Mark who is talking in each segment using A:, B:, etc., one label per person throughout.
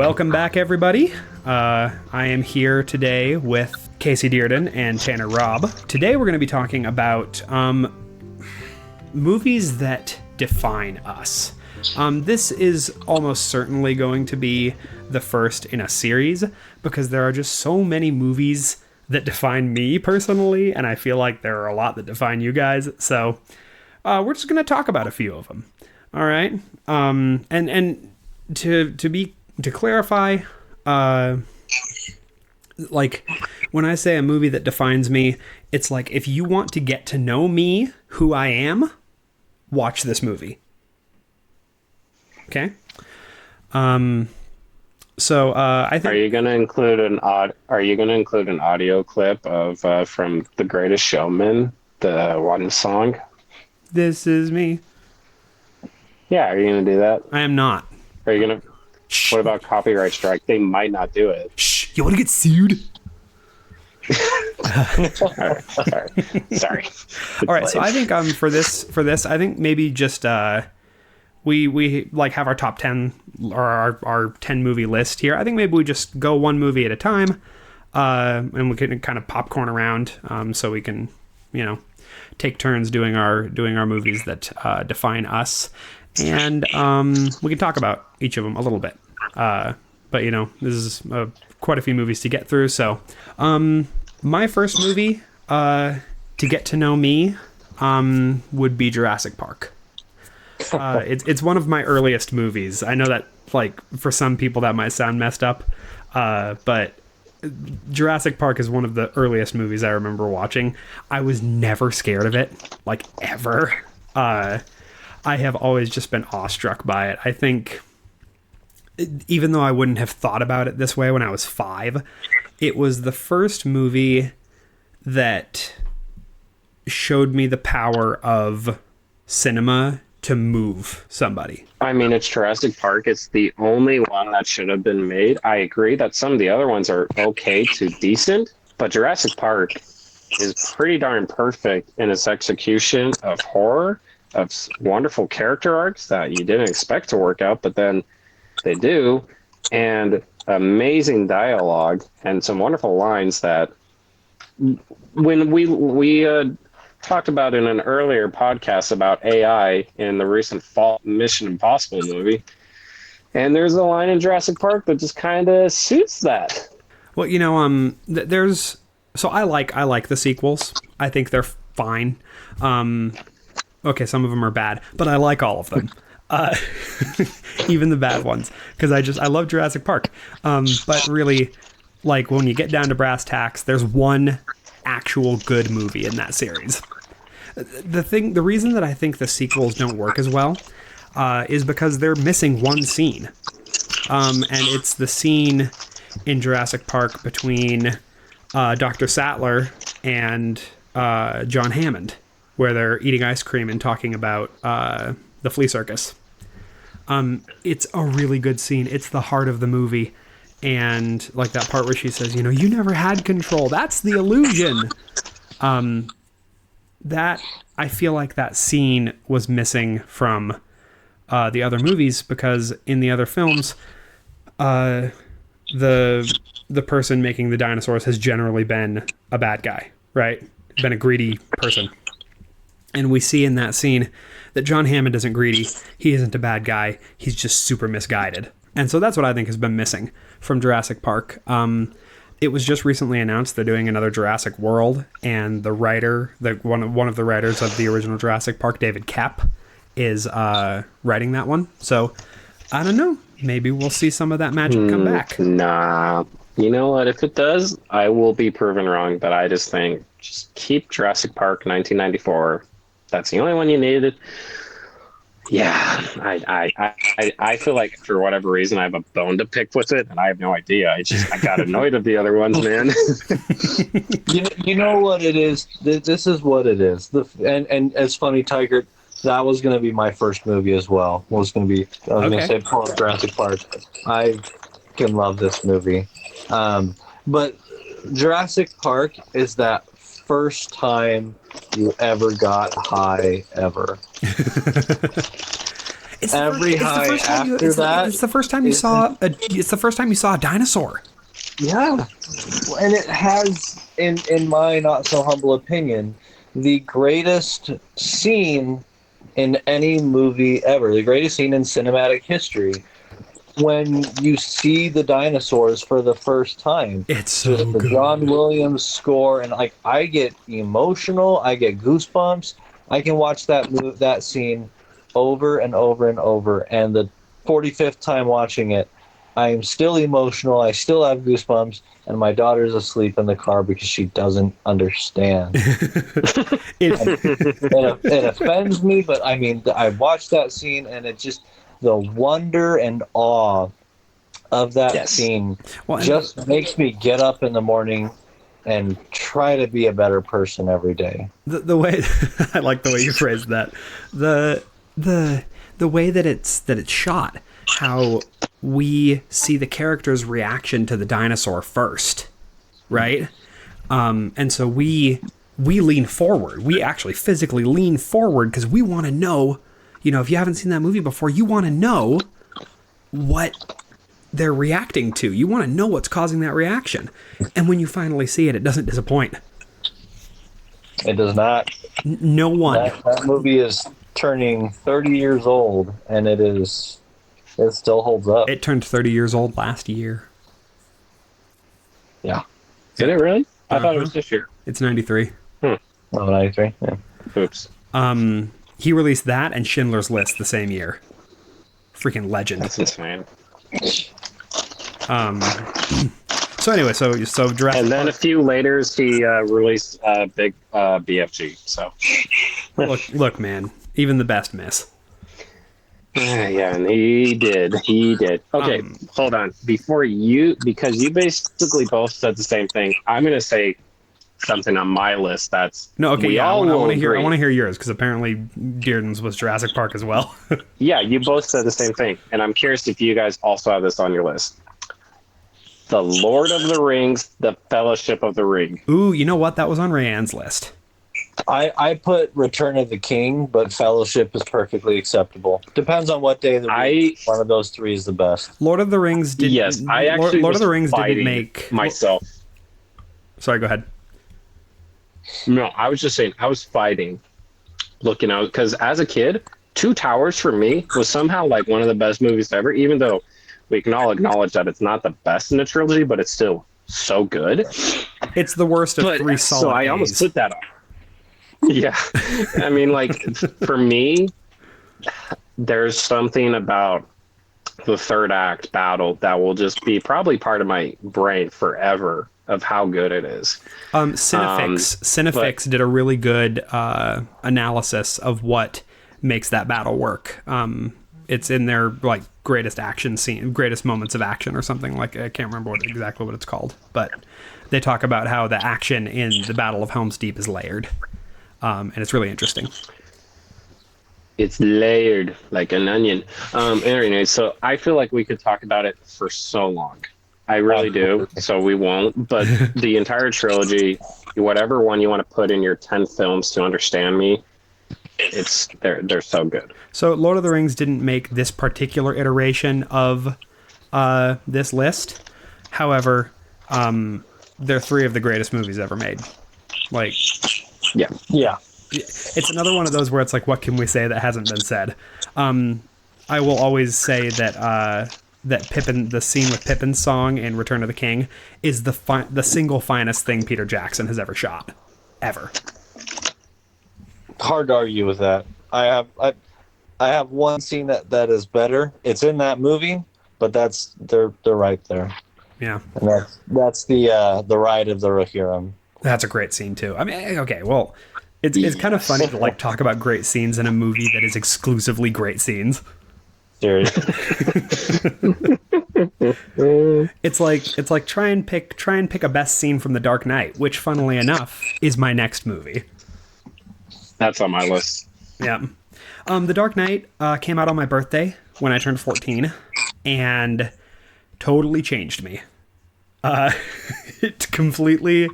A: Welcome back, everybody. I am here today with Casey Dearden and Tanner Robb. Today we're going to be talking about movies that define us. This is almost certainly going to be the first in a series because there are just so many movies that define me personally, and I feel like there are a lot that define you guys. So we're just going to talk about a few of them. All right. And to clarify, like when I say a movie that defines me, it's like if you want to get to know me, who I am, watch this movie. Okay. So I think.
B: Are you going to include an audio clip of from The Greatest Showman, the one song?
A: This is me.
B: Yeah, are you going to do that?
A: I am not.
B: Are you going to? What about copyright strike? They might not do it.
A: Shh! You want to get sued?
B: Sorry.
A: All right. So I think for this, I think maybe just we like have our top 10 or our 10 movie list here. I think maybe we just go one movie at a time, and we can kind of popcorn around, so we can, take turns doing our movies that define us, and we can talk about each of them a little bit. But this is quite a few movies to get through. So, my first movie to get to know me would be Jurassic Park. It's one of my earliest movies. I know that, like, for some people that might sound messed up, but Jurassic Park is one of the earliest movies I remember watching. I was never scared of it, like, ever. I have always just been awestruck by it. I think, even though I wouldn't have thought about it this way when I was 5, it was the first movie that showed me the power of cinema to move somebody.
B: I mean, it's Jurassic Park. It's the only one that should have been made. I agree that some of the other ones are okay to decent, but Jurassic Park is pretty darn perfect in its execution of horror, of wonderful character arcs that you didn't expect to work out, but then they do, and amazing dialogue and some wonderful lines that when we talked about in an earlier podcast about AI in the recent Mission Impossible movie, and there's a line in Jurassic Park that just kind of suits that.
A: Well, there's I like the sequels. I think they're fine. Okay, some of them are bad, but I like all of them. Even the bad ones, because I love Jurassic Park. But really, like, when you get down to brass tacks, there's one actual good movie in that series. The reason that I think the sequels don't work as well is because they're missing one scene. And it's the scene in Jurassic Park between Dr. Sattler and John Hammond, where they're eating ice cream and talking about the flea circus. It's a really good scene. It's the heart of the movie. And like that part where she says, you never had control. That's the illusion. That I feel like that scene was missing from the other movies, because in the other films, the person making the dinosaurs has generally been a bad guy, right? Been a greedy person. And we see in that scene that John Hammond isn't greedy. He isn't a bad guy. He's just super misguided. And so that's what I think has been missing from Jurassic Park. It was just recently announced they're doing another Jurassic World, and the writer, one of the writers of the original Jurassic Park, David Koepp, is writing that one. So I don't know. Maybe we'll see some of that magic come back.
B: Nah. You know what? If it does, I will be proven wrong. But I just think, just keep Jurassic Park 1994. That's the only one you needed. Yeah, I feel like for whatever reason I have a bone to pick with it, and I have no idea. I got annoyed at the other ones, man.
C: you know what it is? This is what it is. And it's funny, Tiger. That was going to be my first movie as well. I was going to say pull up Jurassic Park. I can love this movie, but Jurassic Park is that first time you ever got high ever.
A: It's
C: every high after that.
A: It's the first time you saw a dinosaur.
C: Yeah, and it has, in my not so humble opinion, the greatest scene in any movie ever. The greatest scene in cinematic history. When you see the dinosaurs for the first time,
A: It's so
C: just the
A: good.
C: John Williams score, and like I get emotional, I get goosebumps. I can watch that scene over and over and over, and the 45th time watching it, I am still emotional. I still have goosebumps, and my daughter's asleep in the car because she doesn't understand. It offends me, but I mean, I watched that scene, and it just the wonder and awe of that scene just makes me get up in the morning and try to be a better person every day.
A: The way I like the way you phrased that. The way that it's shot, how we see the character's reaction to the dinosaur first, right? And so we lean forward. We actually physically lean forward because we want to know. You know, if you haven't seen that movie before, you want to know what they're reacting to. You want to know what's causing that reaction. And when you finally see it, it doesn't disappoint.
C: It does not.
A: No one.
C: That movie is turning 30 years old, and it still holds up.
A: It turned 30 years old last year.
C: Yeah.
B: Did it really? I thought it was this year.
A: It's 93.
C: Oh, 93? Yeah.
B: Oops.
A: He released that and Schindler's List the same year. Freaking legend.
B: That's insane.
A: So anyway, so Jurassic
B: And then
A: Park.
B: a few later, he released big BFG. So
A: Look, man, even the best miss.
B: yeah, and he did. Okay, hold on. Because you basically both said the same thing, I'm going to say something on my list that's
A: No, okay,
B: we
A: yeah,
B: all
A: I
B: will
A: want to hear. I
B: agree.
A: want to hear yours because apparently Dearden's was Jurassic Park as well.
B: Yeah, you both said the same thing, and I'm curious if you guys also have this on your list. The Lord of the Rings, The Fellowship of the Ring.
A: Ooh, you know what? That was on Rayanne's list.
C: I put Return of the King, but Fellowship is perfectly acceptable. Depends on what day of the week. One of those three is the best.
A: Lord of the Rings didn't.
B: Yes, I actually
A: Lord of the
B: was
A: Rings didn't
B: fighting
A: make
B: myself.
A: Sorry, go ahead.
B: No, I was just saying I was fighting, looking out because as a kid, Two Towers for me was somehow like one of the best movies ever. Even though we can all acknowledge that it's not the best in the trilogy, but it's still so good.
A: It's the worst of three solid
B: So I
A: days.
B: almost put that on. Yeah, I mean, like for me, there's something about the third act battle that will just be probably part of my brain forever of how good it is.
A: Cinefix did a really good analysis of what makes that battle work. It's in their like greatest action scene, greatest moments of action or something like. I can't remember exactly what it's called, but they talk about how the action in the Battle of Helm's Deep is layered, and it's really interesting.
B: It's layered like an onion. Anyway, so I feel like we could talk about it for so long. I really do. So we won't. But the entire trilogy, whatever one you want to put in your 10 films to understand me, they're so good.
A: So Lord of the Rings didn't make this particular iteration of this list. However, they're three of the greatest movies ever made. Like,
C: Yeah.
A: it's another one of those where it's like, what can we say that hasn't been said? I will always say that that Pippin, the scene with Pippin's song in Return of the King, is the single finest thing Peter Jackson has ever shot, ever.
C: Hard to argue with that. I have one scene that is better. It's in that movie, but they're right there.
A: Yeah,
C: And that's the ride of the Rohirrim.
A: that's a great scene too. I mean, okay, well, it's kind of funny to like talk about great scenes in a movie that is exclusively great scenes.
C: Seriously.
A: It's like try and pick a best scene from The Dark Knight, which, funnily enough, is my next movie.
B: That's on my list.
A: Yeah. The Dark Knight came out on my birthday when I turned 14, and totally changed me. It completely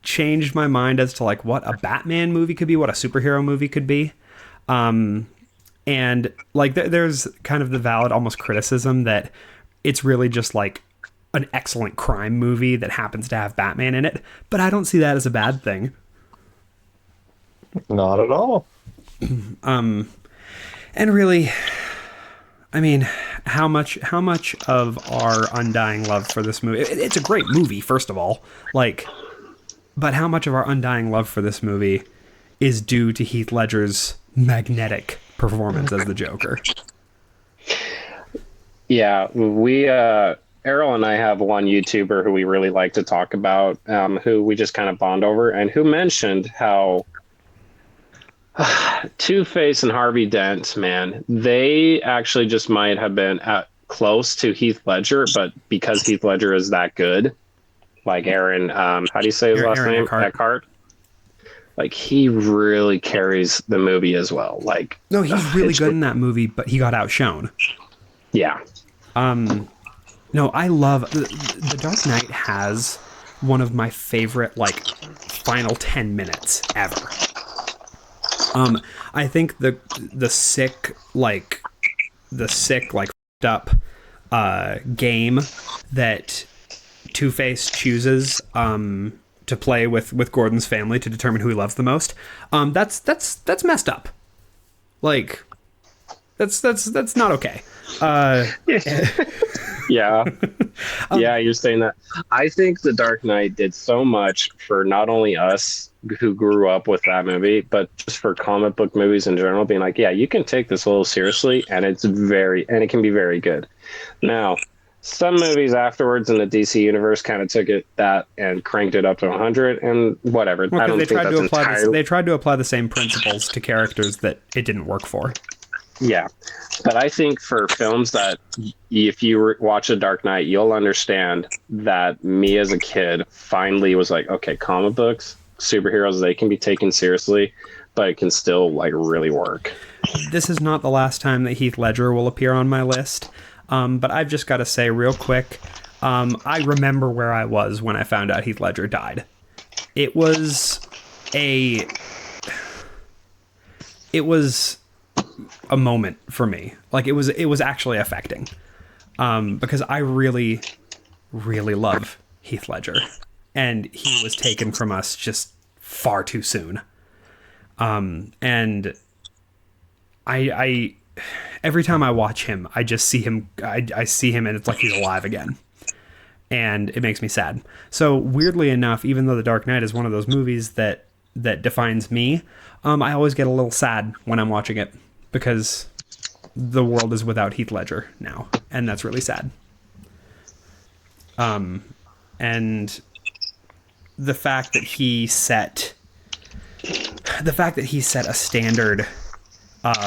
A: changed my mind as to like what a Batman movie could be, what a superhero movie could be. And like there's kind of the valid almost criticism that it's really just like an excellent crime movie that happens to have Batman in it, but I don't see that as a bad thing.
C: Not at all.
A: And really, I mean, how much of our undying love for this movie, it's a great movie, first of all, like, but how much of our undying love for this movie is due to Heath Ledger's magnetic performance as the Joker?
B: Yeah, we Errol and I have one YouTuber who we really like to talk about, who we just kind of bond over, and who mentioned how Two-Face and Harvey Dent, man, they actually just might have been close to Heath Ledger, but because Heath Ledger is that good, like Aaron, how do you say his last name? Eckhart. Like, he really carries the movie as well. Like,
A: no, he's really good in that movie, but he got outshone.
B: Yeah.
A: No, I love The Dark Knight has one of my favorite like final 10 minutes ever. I think the sick f***ed up game that Two-Face chooses to play with Gordon's family to determine who he loves the most, that's messed up. Like, that's not okay.
B: Yeah. Yeah, you're saying that. I think The Dark Knight did so much for not only us who grew up with that movie, but just for comic book movies in general, being like, yeah, you can take this a little seriously, and it can be very good. Now, some movies afterwards in the DC universe kind of took that and cranked it up to 100 and whatever.
A: Well,
B: I don't
A: they
B: think
A: tried
B: that's
A: to apply
B: entirely...
A: they tried to apply the same principles to characters that it didn't work for.
B: Yeah, but I think for films that, if you watch The Dark Knight, you'll understand that me as a kid finally was like, okay, comic books, superheroes, they can be taken seriously, but it can still like really work.
A: This is not the last time that Heath Ledger will appear on my list, but I've just got to say real quick, I remember where I was when I found out Heath Ledger died. It was a moment for me. Like, it was actually affecting, because I really, really love Heath Ledger, and he was taken from us just far too soon. And I every time I watch him, I just see him. I see him, and it's like he's alive again, and it makes me sad. So weirdly enough, even though The Dark Knight is one of those movies that defines me, I always get a little sad when I'm watching it, because the world is without Heath Ledger now, and that's really sad. And the fact that he set a standard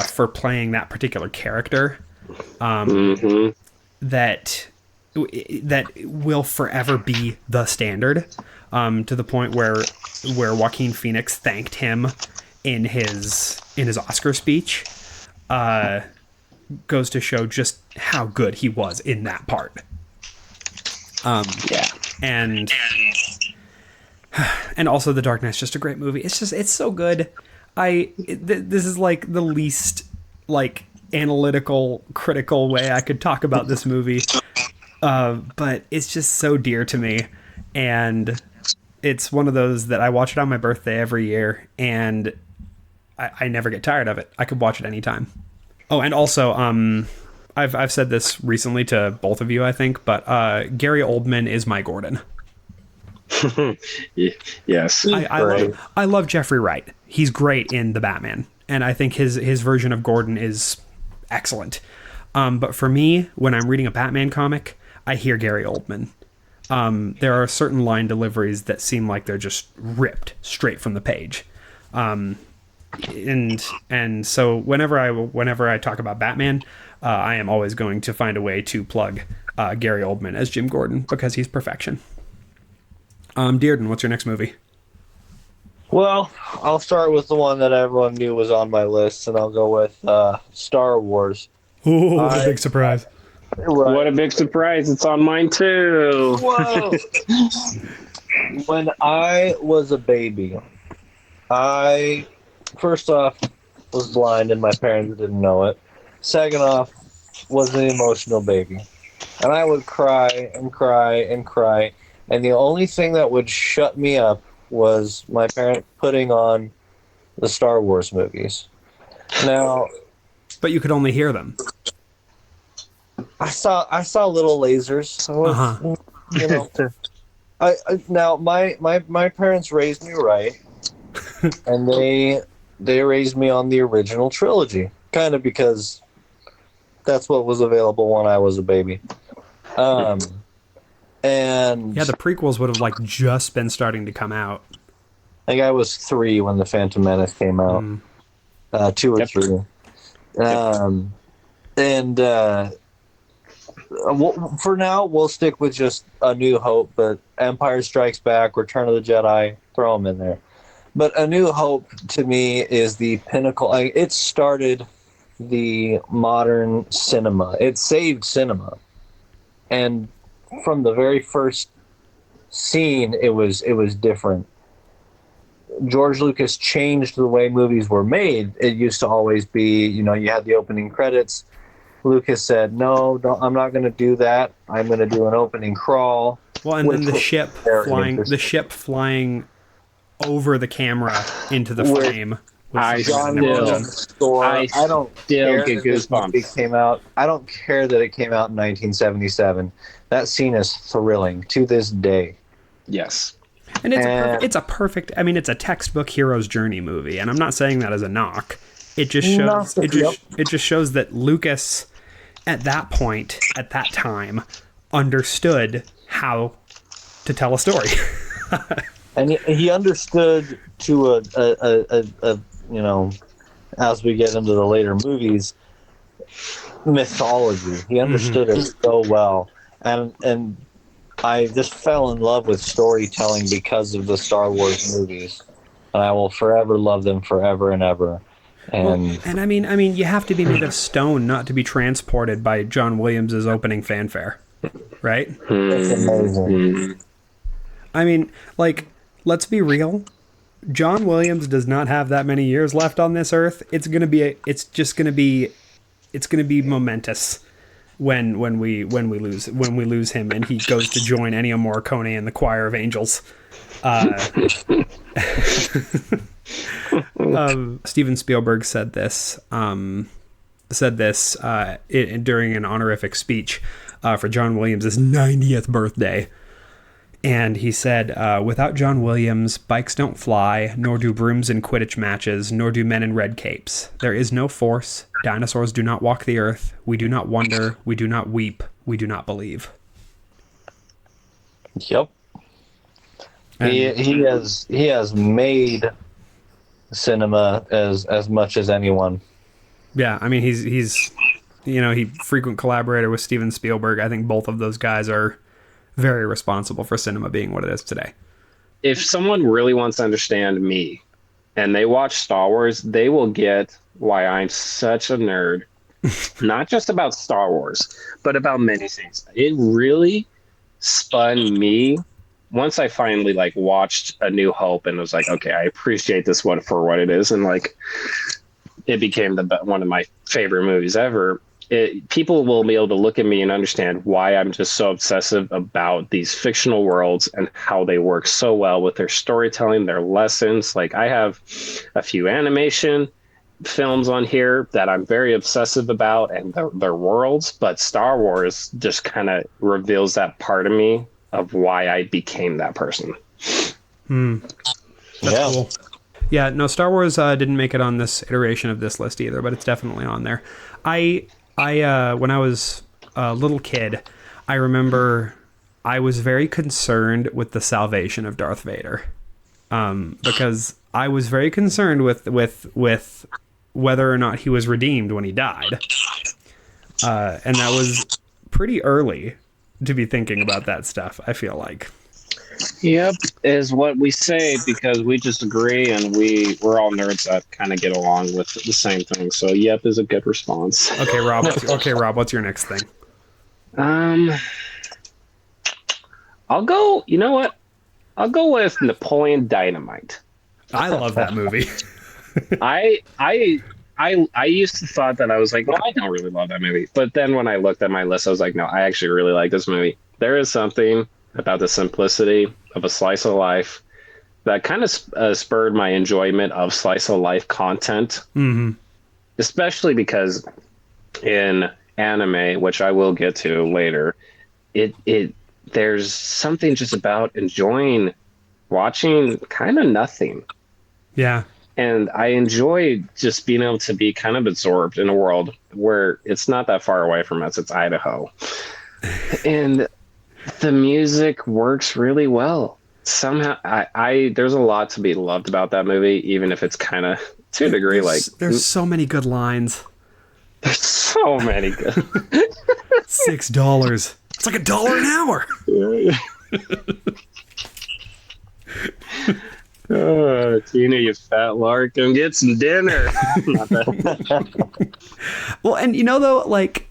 A: for playing that particular character, that will forever be the standard, to the point where Joaquin Phoenix thanked him in his Oscar speech, goes to show just how good he was in that part.
B: Yeah.
A: And also The Dark Knight's just a great movie. It's so good. This is like the least like analytical, critical way I could talk about this movie. But it's just so dear to me, and it's one of those that I watch it on my birthday every year, and I never get tired of it. I could watch it anytime. Oh, and also, I've said this recently to both of you, I think, but Gary Oldman is my Gordon.
B: Yes,
A: I love Jeffrey Wright. He's great in The Batman, and I think his version of Gordon is excellent. But for me, when I'm reading a Batman comic, I hear Gary Oldman. There are certain line deliveries that seem like they're just ripped straight from the page. And so whenever I talk about Batman, I am always going to find a way to plug Gary Oldman as Jim Gordon, because he's perfection. Dearden, what's your next movie?
C: Well, I'll start with the one that everyone knew was on my list, and I'll go with Star Wars.
A: Oh, what a big surprise.
C: Right.
B: What a big surprise. It's on mine too.
C: Whoa. When I was a baby, first off, was blind and my parents didn't know it. Second off, was an emotional baby. And I would cry and cry and cry. And the only thing that would shut me up was my parents putting on the Star Wars movies. Now,
A: But you could only hear them.
C: I saw little lasers, so you know. Now my parents raised me right, and they raised me on the original trilogy, kind of because that's what was available when I was a baby. And
A: Yeah, the prequels would have like just been starting to come out.
C: I think I was 3 when the Phantom Menace came out, 2 or 3, and for now we'll stick with just A New Hope, but Empire Strikes Back, Return of the Jedi, throw them in there. But A New Hope to me is the pinnacle. It started the modern cinema. It saved cinema, and from the very first scene, it was different. George Lucas changed the way movies were made. It used to always be, you had the opening credits. Lucas said, "No, I'm not going to do that. I'm going to do an opening crawl."
A: Well, and then the ship flying over the camera into the frame.
B: I
C: don't
B: still
C: care
B: get
C: that this movie
B: goosebumps.
C: came out. I don't care that it came out in 1977. That scene is thrilling to this day.
B: Yes.
A: And it's a perfect. I mean, it's a textbook hero's journey movie, and I'm not saying that as a knock. It just shows. It just shows that Lucas, at that point, at that time, understood how to tell a story.
C: And he understood to a as we get into the later movies, mythology. He understood it so well, and I just fell in love with storytelling because of the Star Wars movies, and I will forever love them forever and ever. And
A: I mean, you have to be made of stone not to be transported by John Williams' opening fanfare, right?
C: it's amazing.
A: I mean, like, let's be real. John Williams does not have that many years left on this earth. It's just gonna be momentous when we lose him and he goes to join Ennio Morricone in the choir of angels. Steven Spielberg said this during an honorific speech for John Williams' 90th birthday. And he said, without John Williams, bikes don't fly, nor do brooms in Quidditch matches, nor do men in red capes. There is no force. Dinosaurs do not walk the earth. We do not wonder. We do not weep. We do not believe.
C: Yep. And he has made cinema as much as anyone.
A: Yeah, I mean, he's he frequent collaborator with Steven Spielberg. I think both of those guys are very responsible for cinema being what it is today.
B: If someone really wants to understand me and they watch Star Wars, they will get why I'm such a nerd, not just about Star Wars, but about many things. It really spun me once I finally watched A New Hope and was like, okay, I appreciate this one for what it is. And it became one of my favorite movies ever. People will be able to look at me and understand why I'm just so obsessive about these fictional worlds and how they work so well with their storytelling, their lessons. I have a few animation films on here that I'm very obsessive about and their worlds, but Star Wars just kind of reveals that part of me of why I became that person.
A: That's cool. Yeah, no, Star Wars didn't make it on this iteration of this list either, but it's definitely on there. I when I was a little kid, I remember I was very concerned with the salvation of Darth Vader, because I was very concerned with whether or not he was redeemed when he died, and that was pretty early to be thinking about that stuff, I feel like.
B: Yep, is what we say because we just agree and we're all nerds that kind of get along with the same thing. So yep is a good response.
A: Okay, Rob. What's your next thing?
B: I'll go. You know what? I'll go with Napoleon Dynamite.
A: I love that movie.
B: I I used to thought that I was like, well, I don't really love that movie. But then when I looked at my list, I was like, no, I actually really like this movie. There is something about the simplicity of a slice of life that kind of spurred my enjoyment of slice of life content, especially because in anime, which I will get to later, it there's something just about enjoying watching kind of nothing.
A: Yeah.
B: And I enjoy just being able to be kind of absorbed in a world where it's not that far away from us. It's Idaho. And the music works really well. Somehow, I there's a lot to be loved about that movie, even if it's kind of, to a degree, like...
A: There's so many good lines.
B: There's so many good...
A: $6. It's like $1 an hour.
B: Oh, Tina, you fat lark, come get some dinner.
A: Well, and though, like,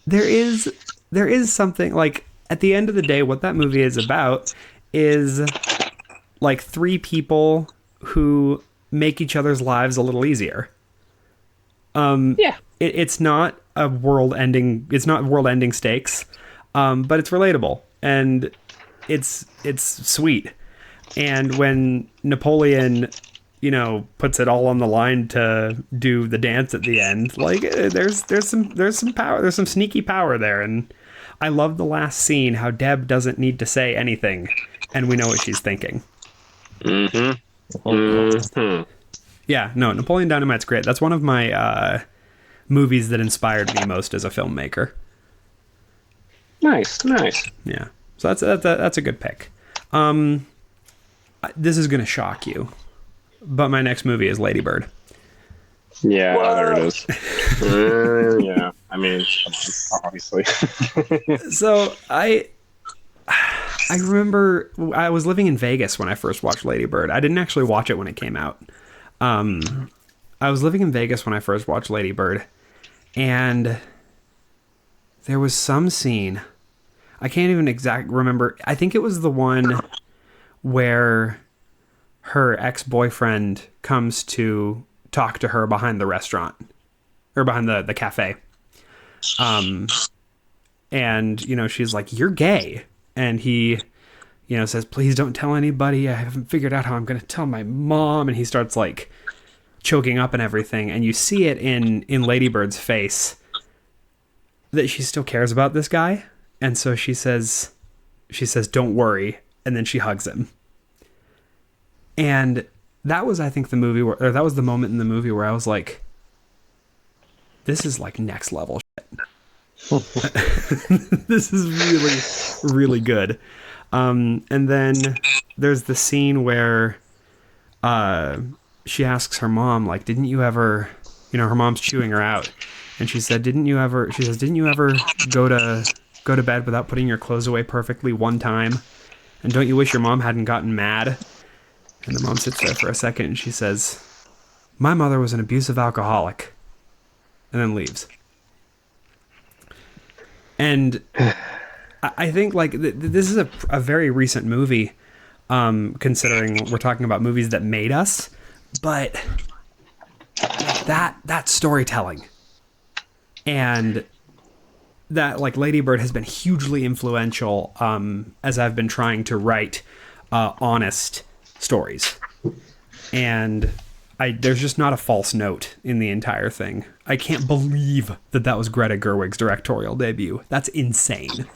A: there is something, like, at the end of the day, what that movie is about is like three people who make each other's lives a little easier.
B: Yeah.
A: It's not world ending stakes, but it's relatable and it's sweet. And when Napoleon, puts it all on the line to do the dance at the end, like there's some power, there's some sneaky power there. And I love the last scene, how Deb doesn't need to say anything, and we know what she's thinking. Yeah, no, Napoleon Dynamite's great. That's one of my movies that inspired me most as a filmmaker.
B: Nice.
A: Yeah, so that's a good pick. This is going to shock you, but my next movie is Lady Bird.
B: Yeah, there it is. Yeah, I mean, obviously.
A: So I remember I was living in Vegas when I first watched Lady Bird. I didn't actually watch it when it came out. I was living in Vegas when I first watched Lady Bird, and there was some scene. I can't even exactly remember. I think it was the one where her ex-boyfriend comes to talk to her behind the restaurant or behind the cafe. And, she's like, "You're gay." And he, says, "Please don't tell anybody. I haven't figured out how I'm going to tell my mom." And he starts like choking up and everything. And you see it in Lady Bird's face that she still cares about this guy. And so she says, "Don't worry." And then she hugs him. And that was, I think, that was the moment in the movie where I was like, this is like next level shit. This is really, really good. And then there's the scene where she asks her mom, like, "Didn't you ever," her mom's chewing her out. And she said, "Didn't you ever go to bed without putting your clothes away perfectly one time? And don't you wish your mom hadn't gotten mad?" And the mom sits there for a second and she says, "My mother was an abusive alcoholic," and then leaves. And I think like this is a very recent movie, considering we're talking about movies that made us, but that storytelling and that, like, Lady Bird has been hugely influential as I've been trying to write honest stories. And there's just not a false note in the entire thing. I can't believe that was Greta Gerwig's directorial debut. That's insane.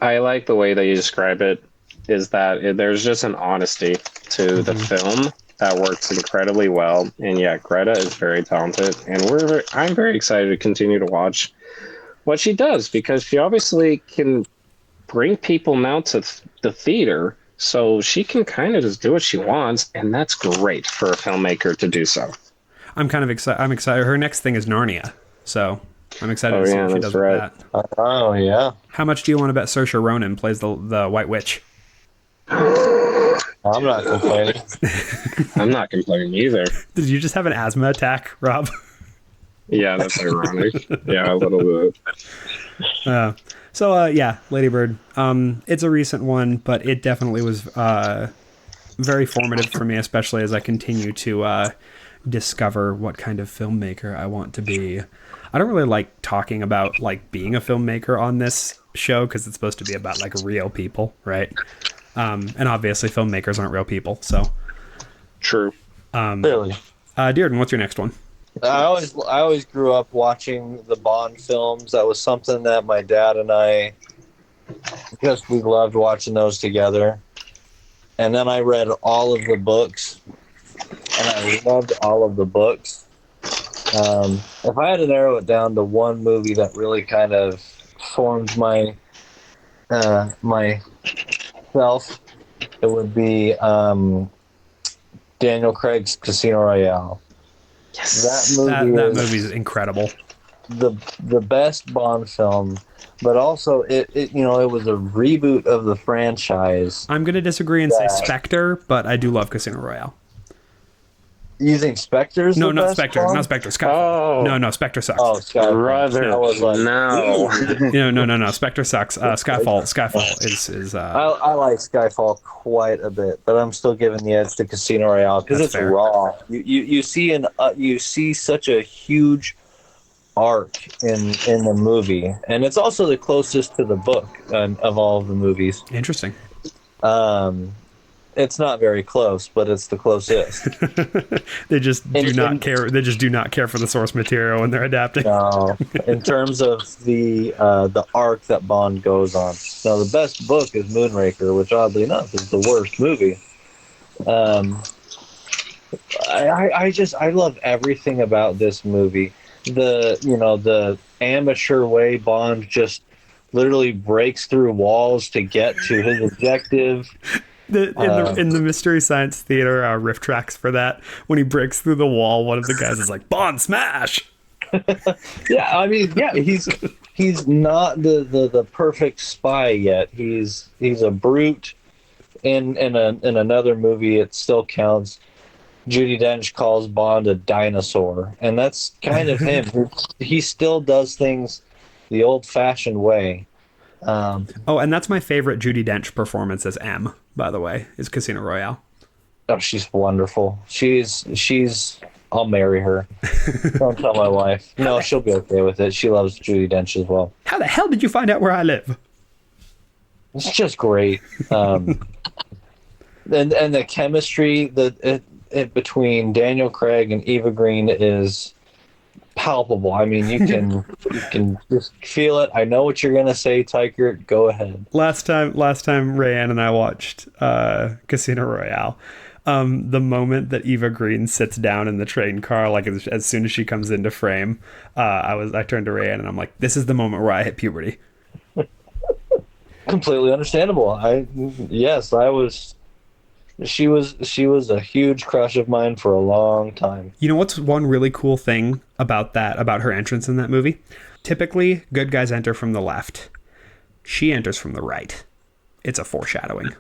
B: I like the way that you describe it, is that there's just an honesty to the film that works incredibly well. And yeah, Greta is very talented, and I'm very excited to continue to watch what she does, because she obviously can bring people now to the theater, so she can kind of just do what she wants, and that's great for a filmmaker to do so.
A: I'm kind of excited. I'm excited. Her next thing is Narnia, so I'm excited to see what she does with that.
C: Oh yeah.
A: How much do you want to bet Saoirse Ronan plays the White Witch?
C: I'm not complaining.
B: I'm not complaining either.
A: Did you just have an asthma attack, Rob?
B: Yeah, that's ironic. Yeah, a little bit.
A: Yeah, Lady Bird. It's a recent one, but it definitely was very formative for me, especially as I continue to discover what kind of filmmaker I want to be. I don't really like talking about like being a filmmaker on this show because it's supposed to be about like real people, right? And obviously filmmakers aren't real people, so.
B: True.
C: Clearly.
A: Dearden, what's your next one?
C: I always grew up watching the Bond films. That was something that my dad and I we loved watching those together. And then I read all of the books, and I loved all of the books. If I had to narrow it down to one movie that really kind of formed my myself, it would be Daniel Craig's Casino Royale.
B: Yes.
A: That movie is incredible.
C: The best Bond film, but also it was a reboot of the franchise.
A: I'm going to disagree and say Spectre, but I do love Casino Royale.
C: You think Spectre's
A: No,
C: the
A: not
C: best
A: Spectre.
C: Bond?
A: Not Spectre. Skyfall.
B: Oh.
A: No, Spectre sucks.
C: Oh, Skyfall.
B: Brother,
C: I was like,
B: no.
A: No. Spectre sucks. Skyfall is.
C: I like Skyfall quite a bit, but I'm still giving the edge to Casino Royale because it's
A: fair.
C: raw. You see such a huge arc in the movie, and it's also the closest to the book of all of the movies.
A: Interesting.
C: It's not very close, but it's the closest.
A: They just do not care. They just do not care for the source material when they're adapting.
C: No, in terms of the arc that Bond goes on. Now, the best book is Moonraker, which oddly enough is the worst movie. I love everything about this movie. The amateur way Bond just literally breaks through walls to get to his objective.
A: In the Mystery Science Theater riff tracks for that, when he breaks through the wall, one of the guys is like, "Bond smash!"
C: Yeah, I mean, yeah, he's not the perfect spy yet. He's a brute. In another movie, it still counts. Judi Dench calls Bond a dinosaur, and that's kind of him. He still does things the old-fashioned way.
A: And that's my favorite Judi Dench performance as M, by the way, is Casino Royale.
C: Oh, she's wonderful. She's. I'll marry her. Don't tell my wife. No, she'll be okay with it. She loves Judi Dench as well.
A: How the hell did you find out where I live?
C: It's just great. And the chemistry between Daniel Craig and Eva Green is palpable. I mean, you can just feel it. I know what you're gonna say, Tiger. Go ahead.
A: Last time Rayanne and I watched Casino Royale, the moment that Eva Green sits down in the train car, like as soon as she comes into frame, I turned to Rayanne and I'm like, this is the moment where I hit puberty.
C: Completely understandable. She was a huge crush of mine for a long time.
A: You know what's one really cool thing about her entrance in that movie? Typically, good guys enter from the left. She enters from the right. It's a foreshadowing.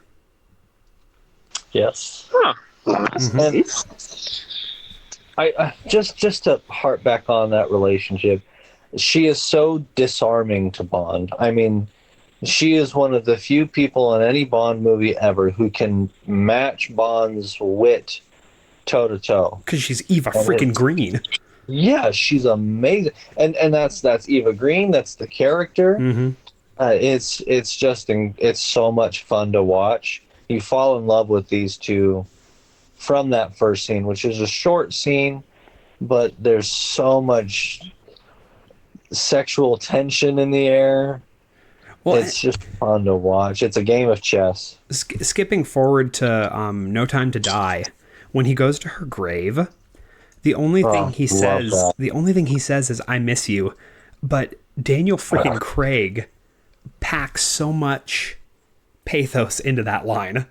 C: Yes.
B: Huh. Well, that's nice.
C: I just to harp back on that relationship, she is so disarming to Bond. I mean, she is one of the few people in any Bond movie ever who can match Bond's wit toe to toe.
A: Because she's Eva freaking Green.
C: Yeah, she's amazing, and that's Eva Green. That's the character.
A: Mm-hmm.
C: It's so much fun to watch. You fall in love with these two from that first scene, which is a short scene, but there's so much sexual tension in the air. Well, it's just fun to watch. It's a game of chess.
A: Skipping forward to No Time to Die, when he goes to her grave, the only thing he says is "I miss you," but Daniel freaking Craig packs so much pathos into that line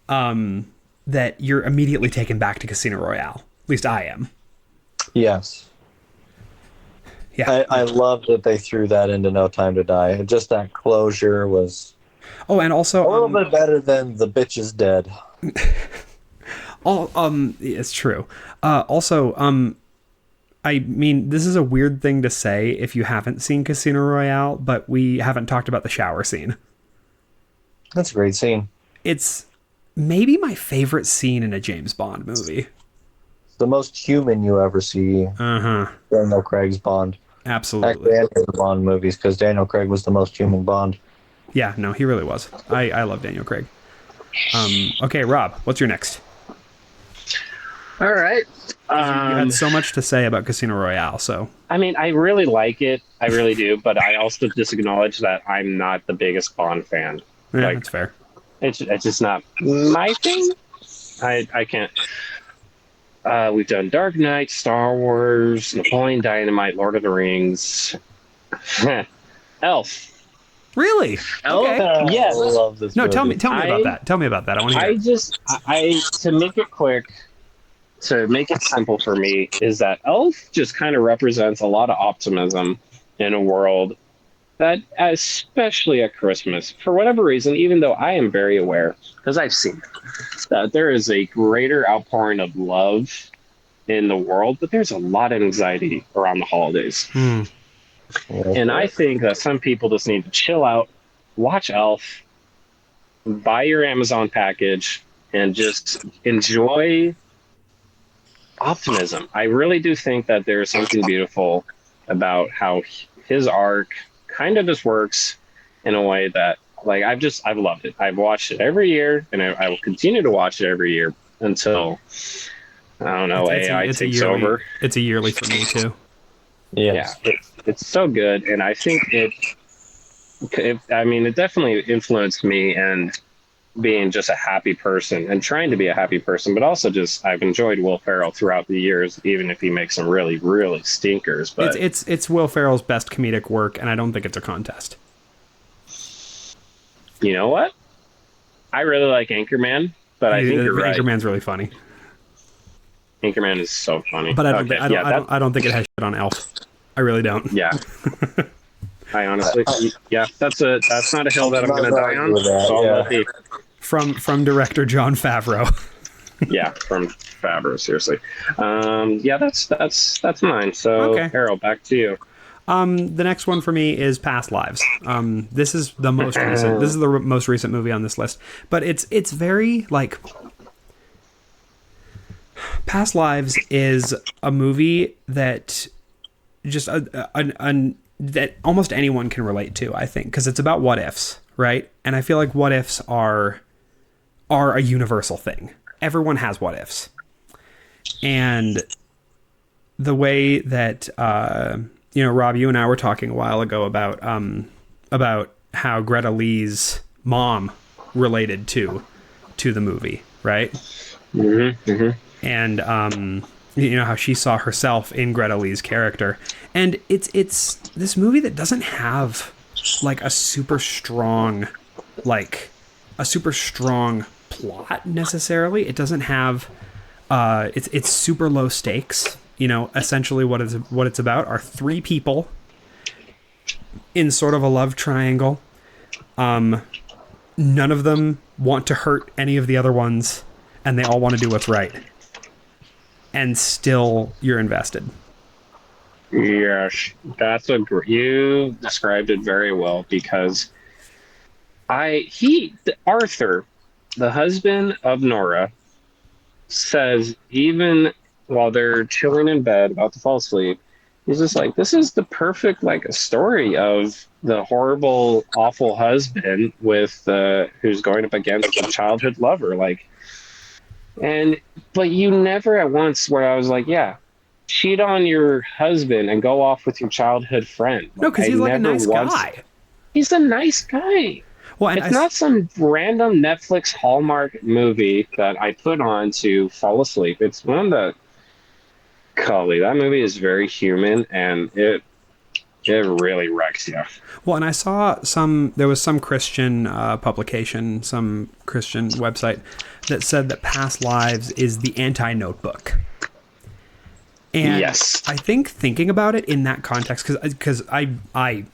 A: that you're immediately taken back to Casino Royale. At least I am.
C: Yes.
A: Yeah,
C: I love that they threw that into No Time to Die. Just that closure was.
A: Oh, and also
C: a little bit better than The Bitch Is Dead.
A: It's true. I mean, this is a weird thing to say if you haven't seen Casino Royale, but we haven't talked about the shower scene.
C: That's a great scene.
A: It's maybe my favorite scene in a James Bond movie.
C: the most human you ever see. Daniel Craig's Bond.
A: Absolutely.
C: Actually, any of the Bond movies, because Daniel Craig was the most human Bond.
A: Yeah, no, he really was. I love Daniel Craig. Okay, Rob, what's your next?
B: All right.
A: You had so much to say about Casino Royale, so.
B: I mean, I really like it. I really do. But I also just acknowledge that I'm not the biggest Bond fan.
A: Yeah, that's fair.
B: It's just not my thing. I can't. We've done Dark Knight, Star Wars, Napoleon Dynamite, Lord of the Rings, Elf.
A: Really?
B: Elf?
A: Okay.
B: Yes.
C: I love this movie.
A: Tell me about that. Tell me about that. I want to hear.
B: I to make it quick, to make it simple for me, is that Elf just kind of represents a lot of optimism in a world that, especially at Christmas, for whatever reason, even though I am very aware, because I've seen it, that there is a greater outpouring of love in the world, but there's a lot of anxiety around the holidays. And I think that some people just need to chill out, watch Elf, buy your Amazon package, and just enjoy optimism. I really do think that there is something beautiful about how his arc kind of just works in a way that, like, I've loved it. I've watched it every year, and I will continue to watch it every year until, I don't know, AI takes over.
A: It's a yearly for me too.
C: Yes.
B: Yeah, it's so good, and I think it definitely influenced me and being just a happy person and trying to be a happy person, but also just I've enjoyed Will Ferrell throughout the years, even if he makes some really, really stinkers. But
A: it's Will Ferrell's best comedic work, and I don't think it's a contest.
B: You know what? I really like Anchorman, but I think you're right.
A: Anchorman's really funny.
B: Anchorman is so funny.
A: But I don't think it has shit on Elf. I really don't.
B: Yeah. I honestly, that's not a hill that I'm going to die on. So I'll let the,
A: From director Jon Favreau.
B: yeah, from Favreau, seriously. That's mine. So,
A: okay.
B: Errol, back to you.
A: The next one for me is Past Lives. This is the most recent. This is the most recent movie on this list, but it's very like. Past Lives is a movie that just that almost anyone can relate to, I think, because it's about what ifs, right? And I feel like what ifs are a universal thing. Everyone has what ifs. And the way that Rob, you and I were talking a while ago about how Greta Lee's mom related to the movie, right?
B: Mm-hmm, mm-hmm.
A: And how she saw herself in Greta Lee's character. And it's this movie that doesn't have like a super strong plot necessarily. It doesn't have it's super low stakes. Essentially what it's about are three people in sort of a love triangle. None of them want to hurt any of the other ones, and they all want to do what's right. And still you're invested.
B: Yes, you described it very well, because Arthur, the husband of Nora, says, even while they're chilling in bed about to fall asleep, he's just like, this is the perfect story of the horrible, awful husband with who's going up against a childhood lover, but you never at once where I was like, yeah, cheat on your husband and go off with your childhood friend.
A: No, because he's a nice guy.
B: He's a nice guy. Well, it's not some random Netflix Hallmark movie that I put on to fall asleep. It's one that, golly, that movie is very human, and it really wrecks you.
A: Well, and I saw there was some Christian publication, some Christian website that said that Past Lives is the anti-Notebook. And yes. I think thinking about it in that context, because I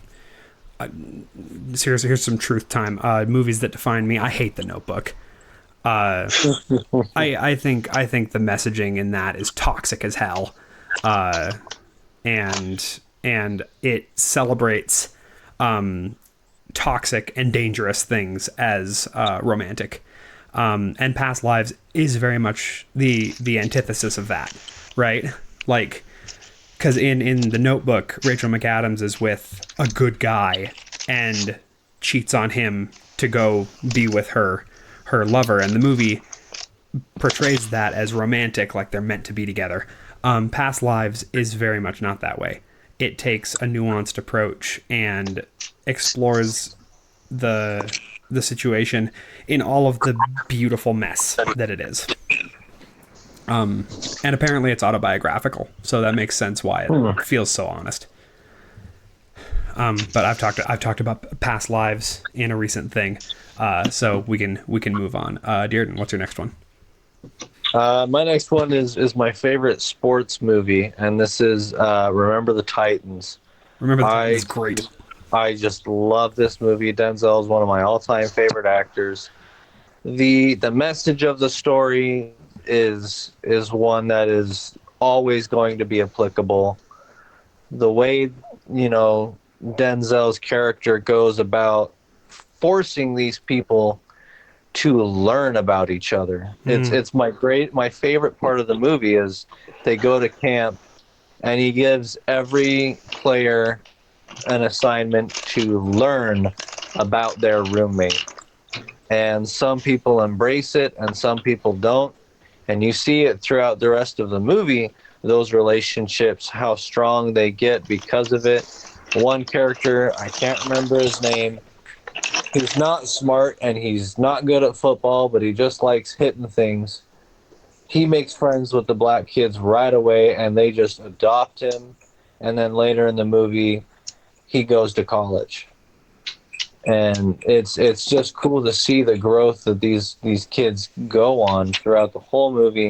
A: seriously, here's some truth time. Movies that define me. I hate The Notebook. I think the messaging in that is toxic as hell, and it celebrates toxic and dangerous things as romantic. And Past Lives is very much the antithesis of that. right? Like, because in the Notebook, Rachel McAdams is with a good guy and cheats on him to go be with her lover, and the movie portrays that as romantic, like they're meant to be together. Past Lives is very much not that way. It takes a nuanced approach and explores the situation in all of the beautiful mess that it is. And apparently it's autobiographical, so that makes sense why it feels so honest. But I've talked about Past Lives in a recent thing, so we can move on. Dearden, what's your next one?
C: My next one is my favorite sports movie, and this is Remember the Titans.
A: Remember the Titans is great.
C: I just love this movie. Denzel is one of my all-time favorite actors. The message of the story is one that is always going to be applicable. The way, Denzel's character goes about forcing these people to learn about each other. It's my favorite part of the movie is they go to camp and he gives every player an assignment to learn about their roommate. And some people embrace it and some people don't. And you see it throughout the rest of the movie, those relationships, how strong they get because of it. One character, I can't remember his name, he's not smart and he's not good at football, but he just likes hitting things. He makes friends with the black kids right away and they just adopt him. And then later in the movie, he goes to college. And it's just cool to see the growth that these kids go on throughout the whole movie.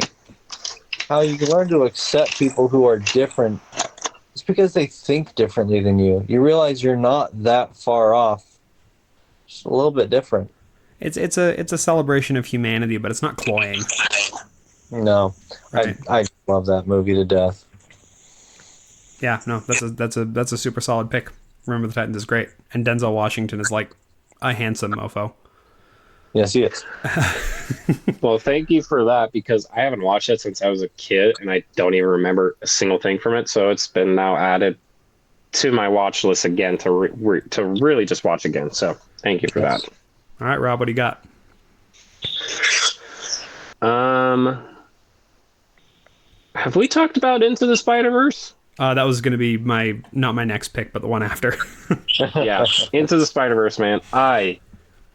C: How you can learn to accept people who are different. It's because they think differently than you. You realize you're not that far off. Just a little bit different.
A: It's a celebration of humanity, but it's not cloying.
C: No, right. I love that movie to death.
A: Yeah, no, that's a super solid pick. Remember the Titans is great, and Denzel Washington is like a handsome mofo.
C: Yes, he is.
B: Well, thank you for that, because I haven't watched it since I was a kid, and I don't even remember a single thing from it. So it's been now added to my watch list again to really just watch again. So thank you for that.
A: All right, Rob, what do you got?
B: Have we talked about Into the Spider-Verse?
A: That was going to be not my next pick, but the one after.
B: Yeah, Into the Spider-Verse, man. I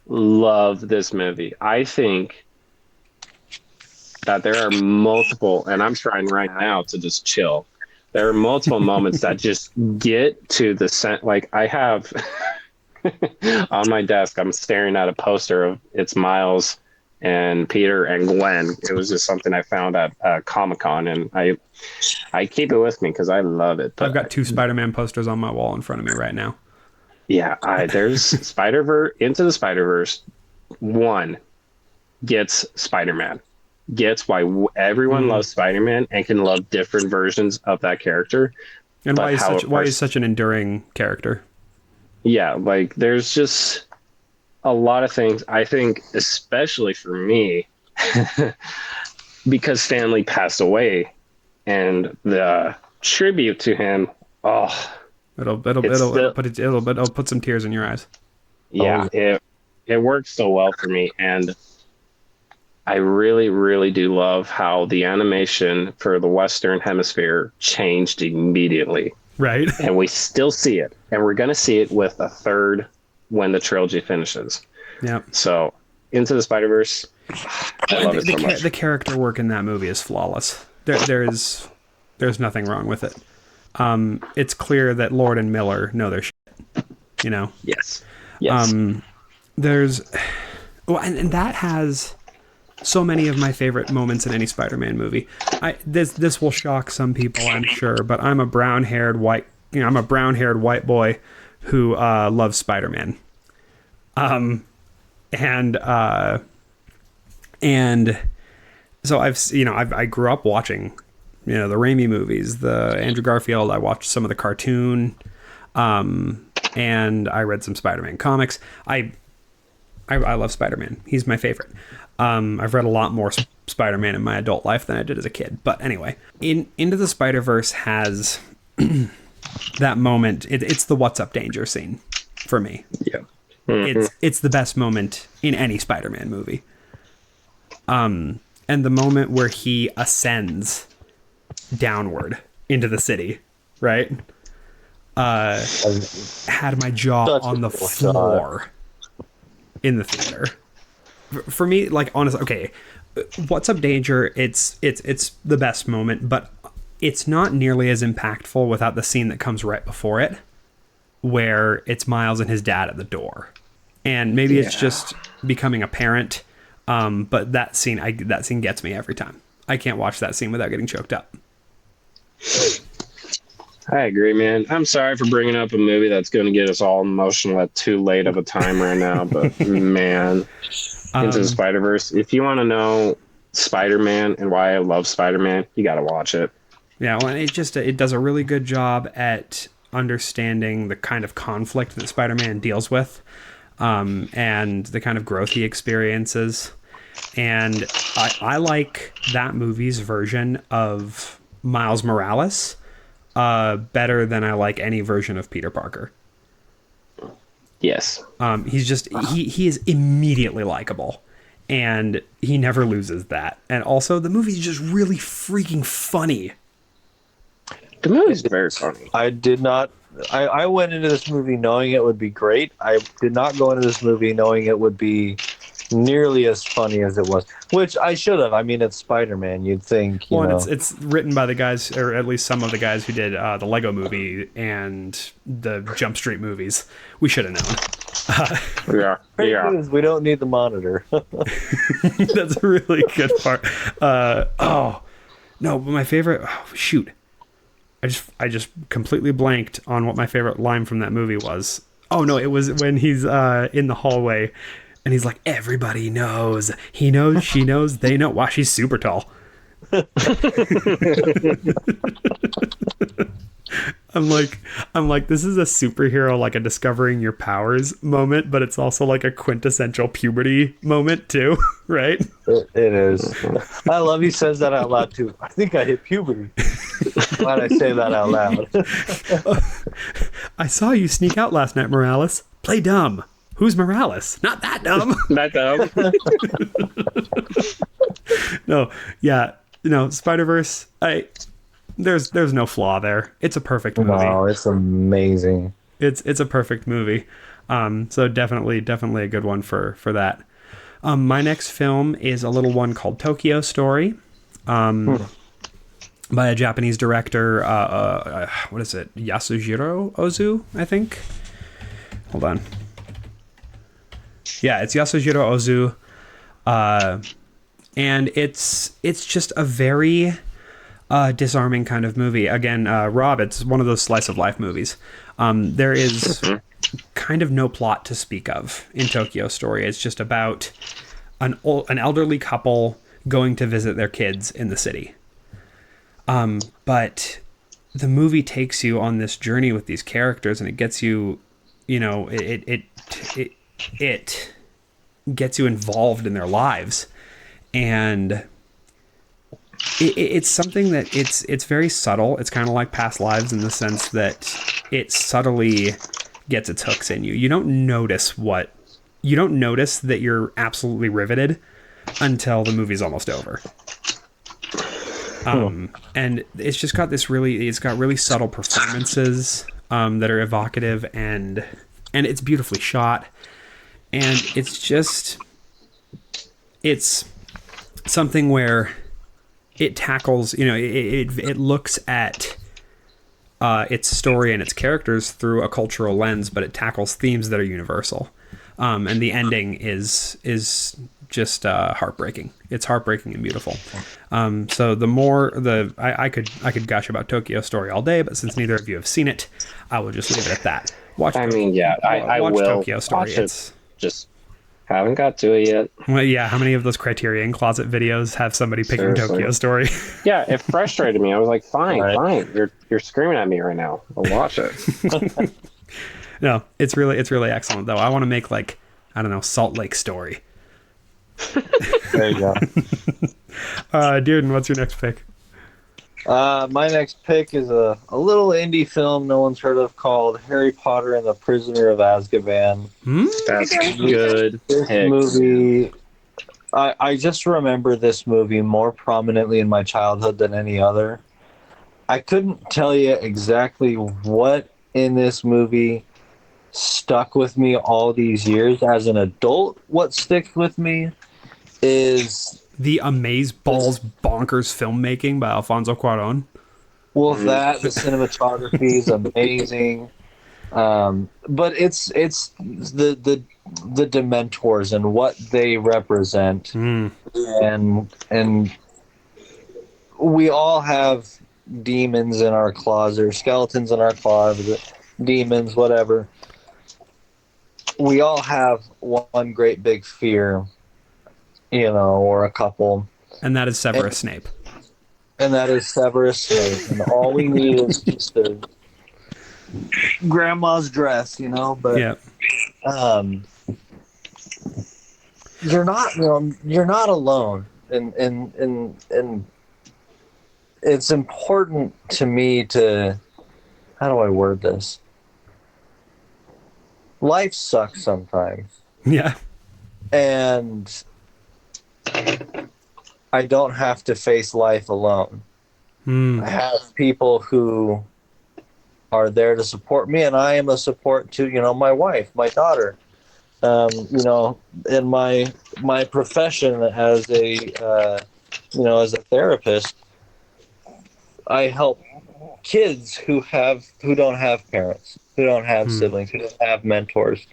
B: love this movie. I think that there are multiple, and I'm trying right now to just chill. There are multiple moments that just get to the like I have on my desk, I'm staring at a poster of it's Miles and Peter and Gwen. It was just something I found at Comic-Con, and I keep it with me because I love it.
A: I've got 2 Spider-Man posters on my wall in front of me right now.
B: Yeah, there's Spider-Verse, Into the Spider-Verse. One gets Spider-Man, gets why everyone loves Spider-Man and can love different versions of that character.
A: And why is such an enduring character?
B: Yeah, like there's just a lot of things. I think, especially for me, because Stanley passed away, and the tribute to him. Oh, it'll
A: put some tears in your eyes.
B: Yeah, it works so well for me, and I really, really do love how the animation for the Western Hemisphere changed immediately.
A: Right.
B: And we still see it. And we're going to see it with a third when the trilogy finishes.
A: Yeah.
B: So, Into the Spider-Verse, I love it so much.
A: The character work in that movie is flawless. There's nothing wrong with it. It's clear that Lord and Miller know their shit.
B: Yes.
A: And that has so many of my favorite moments in any Spider-Man movie. This will shock some people, I'm sure, but I'm a brown-haired white boy who loves Spider-Man. And so I grew up watching, the Raimi movies, the Andrew Garfield. I watched some of the cartoon, and I read some Spider-Man comics. I love Spider-Man. He's my favorite. I've read a lot more Spider-Man in my adult life than I did as a kid. But anyway, Into the Spider-Verse has that moment. It's the "What's Up, Danger" scene for me.
B: Yeah. Mm-hmm.
A: It's the best moment in any Spider-Man movie. And the moment where he ascends downward into the city, right? Had my jaw on the floor in the theater. For me, like, honestly, okay, "What's Up, Danger," it's the best moment, but it's not nearly as impactful without the scene that comes right before it, where it's Miles and his dad at the door. And maybe it's just becoming a parent, but that scene gets me every time. I can't watch that scene without getting choked up.
B: I agree, man. I'm sorry for bringing up a movie that's going to get us all emotional at too late of a time right now, but man, Into the Spider-Verse. If you want to know Spider-Man and why I love Spider-Man, you got to watch it.
A: Yeah, well, it does a really good job at understanding the kind of conflict that Spider-Man deals with, and the kind of growth he experiences. And I like that movie's version of Miles Morales better than I like any version of Peter Parker.
B: Yes.
A: He's just he is immediately likable, and he never loses that. And also, the movie's just really freaking funny.
B: The movie's very funny.
C: I did not. I went into this movie knowing it would be great. I did not go into this movie knowing it would be nearly as funny as it was, which I should have. I mean, it's Spider-Man. You'd think. You know.
A: And it's written by the guys, or at least some of the guys who did the Lego Movie and the Jump Street movies. We should have known.
B: Yeah.
C: We don't need the monitor.
A: That's a really good part. No, but my favorite. Oh, shoot. I just completely blanked on what my favorite line from that movie was. Oh no, it was when he's in the hallway and he's like, "Everybody knows. He knows, she knows, they know." Wow, she's super tall. I'm like, this is a superhero, like a discovering your powers moment, but it's also like a quintessential puberty moment too, right?
C: It is. I love he says that out loud too. I think I hit puberty. Glad I say that out loud.
A: I saw you sneak out last night, Morales. Play dumb. Who's Morales? Not that dumb.
B: Not dumb.
A: No, yeah, Spider-Verse. There's no flaw there. It's a perfect movie.
C: No, it's amazing.
A: It's a perfect movie. So definitely a good one for that. My next film is a little one called Tokyo Story, by a Japanese director. What is it? Yasujiro Ozu, I think. Hold on. Yeah, it's Yasujiro Ozu, and it's just a very disarming kind of movie. Again, Rob, it's one of those slice of life movies. There is kind of no plot to speak of in Tokyo Story. It's just about an elderly couple going to visit their kids in the city. But the movie takes you on this journey with these characters, and it gets you, it gets you involved in their lives, and it's something that it's very subtle. It's kind of like Past Lives in the sense that it subtly gets its hooks in you. You don't notice that you're absolutely riveted until the movie's almost over. And it's just got really subtle performances that are evocative, and it's beautifully shot, and it's something where it tackles, it looks at its story and its characters through a cultural lens, but it tackles themes that are universal. And the ending is just heartbreaking. It's heartbreaking and beautiful. So I could gush about Tokyo Story all day, but since neither of you have seen it, I will just leave it at that.
B: I
A: watch
B: will
A: Tokyo Story.
B: watch it. Just haven't got to it yet.
A: Well, yeah. How many of those Criterion Closet videos have somebody picking
B: Seriously.
A: Tokyo Story?
B: Yeah, it frustrated me. I was like, fine. You're screaming at me right now. I'll watch it.
A: No, it's really excellent though. I want to make Salt Lake Story.
C: There you go.
A: Dearden, what's your next pick?
C: My next pick is a little indie film no one's heard of called Harry Potter and the Prisoner of Azkaban.
B: That's good.
C: This
B: pick.
C: movie, I just remember this movie more prominently in my childhood than any other. I couldn't tell you exactly what in this movie stuck with me all these years. As an adult, what sticks with me is
A: The Amaze Balls Bonkers filmmaking by Alfonso Cuarón.
C: well, that the cinematography is amazing, but it's the Dementors and what they represent, and we all have demons in our closet, or skeletons in our closet, demons, whatever. We all have one great big fear, or a couple.
A: And that is Severus Snape.
C: And that is Severus Snape. And all we need is just a grandma's dress, but
A: Yeah.
C: you're not alone. And it's important to me to, how do I word this? Life sucks sometimes.
A: Yeah.
C: And I don't have to face life alone. I have people who are there to support me, and I am a support to, my wife, my daughter. In my profession as as a therapist, I help kids who don't have parents, who don't have siblings, who don't have mentors.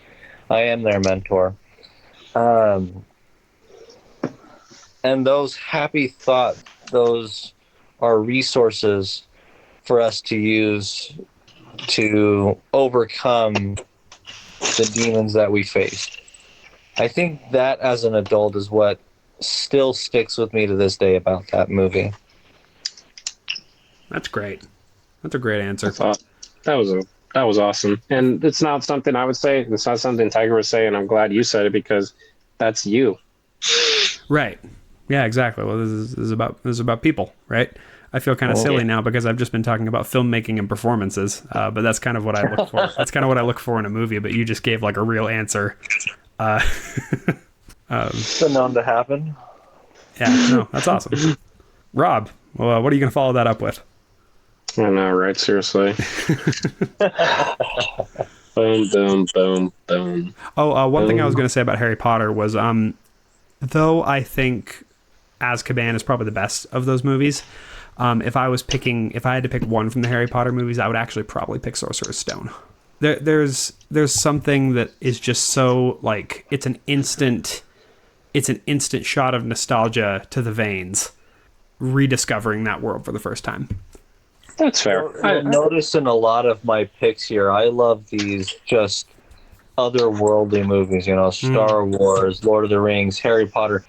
C: I am their mentor. And those happy thoughts, those are resources for us to use to overcome the demons that we face. I think that as an adult is what still sticks with me to this day about that movie.
A: That's great. That's a great answer.
B: That was awesome. And it's not something I would say. It's not something Tiger would say, and I'm glad you said it because that's you.
A: Right. Yeah, exactly. Well, this is about people, right? I feel kind of silly now because I've just been talking about filmmaking and performances, but that's kind of what I look for. That's kind of what I look for in a movie, but you just gave like a real answer.
C: Been known to happen.
A: Yeah, no, that's awesome. Rob, well, what are you going to follow that up with?
B: I know, right? Seriously. Boom, boom, boom, boom.
A: Oh, one thing I was going to say about Harry Potter was, though I think Azkaban is probably the best of those movies, if I had to pick one from the Harry Potter movies, I would actually probably pick Sorcerer's Stone. There's something that is just so like it's an instant shot of nostalgia to the veins, rediscovering that world for the first time.
B: That's fair.
C: You'll notice in a lot of my picks here, I love these just otherworldly movies, Star Wars, Lord of the Rings, Harry Potter.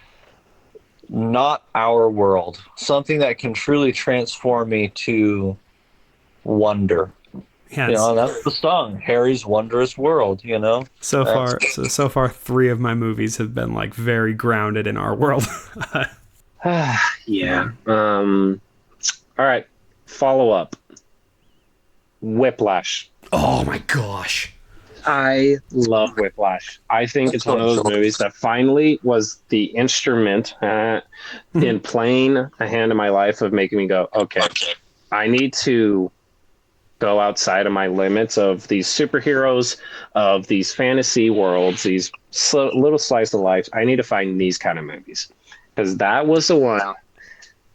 C: Not our world. Something that can truly transform me to wonder.
A: Yeah,
C: that's the song, Harry's Wondrous World,
A: So far, 3 of my movies have been like very grounded in our world.
B: Yeah. All right. Follow up. Whiplash.
A: Oh my gosh.
B: I love Whiplash. I think it's one of those movies that finally was the instrument in playing a hand in my life of making me go, okay, I need to go outside of my limits of these superheroes, of these fantasy worlds, these little slice of life. I need to find these kind of movies. Because that was the one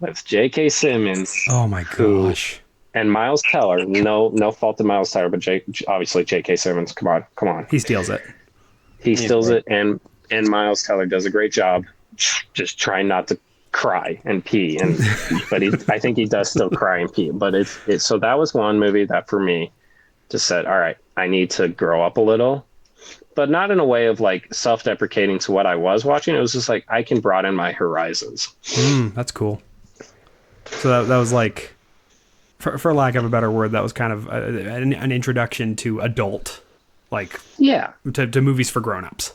B: with J.K. Simmons.
A: Oh my gosh.
B: And Miles Teller, no fault to Miles Teller, but obviously J.K. Simmons. Come on.
A: He steals it.
B: He steals it, and Miles Teller does a great job, just trying not to cry and pee, but I think he does still cry and pee. But it's so that was one movie that for me just said, all right, I need to grow up a little, but not in a way of like self-deprecating to what I was watching. It was just like I can broaden my horizons.
A: That's cool. So that was like. For lack of a better word, that was kind of an introduction to adult, like
B: to
A: movies for grown-ups.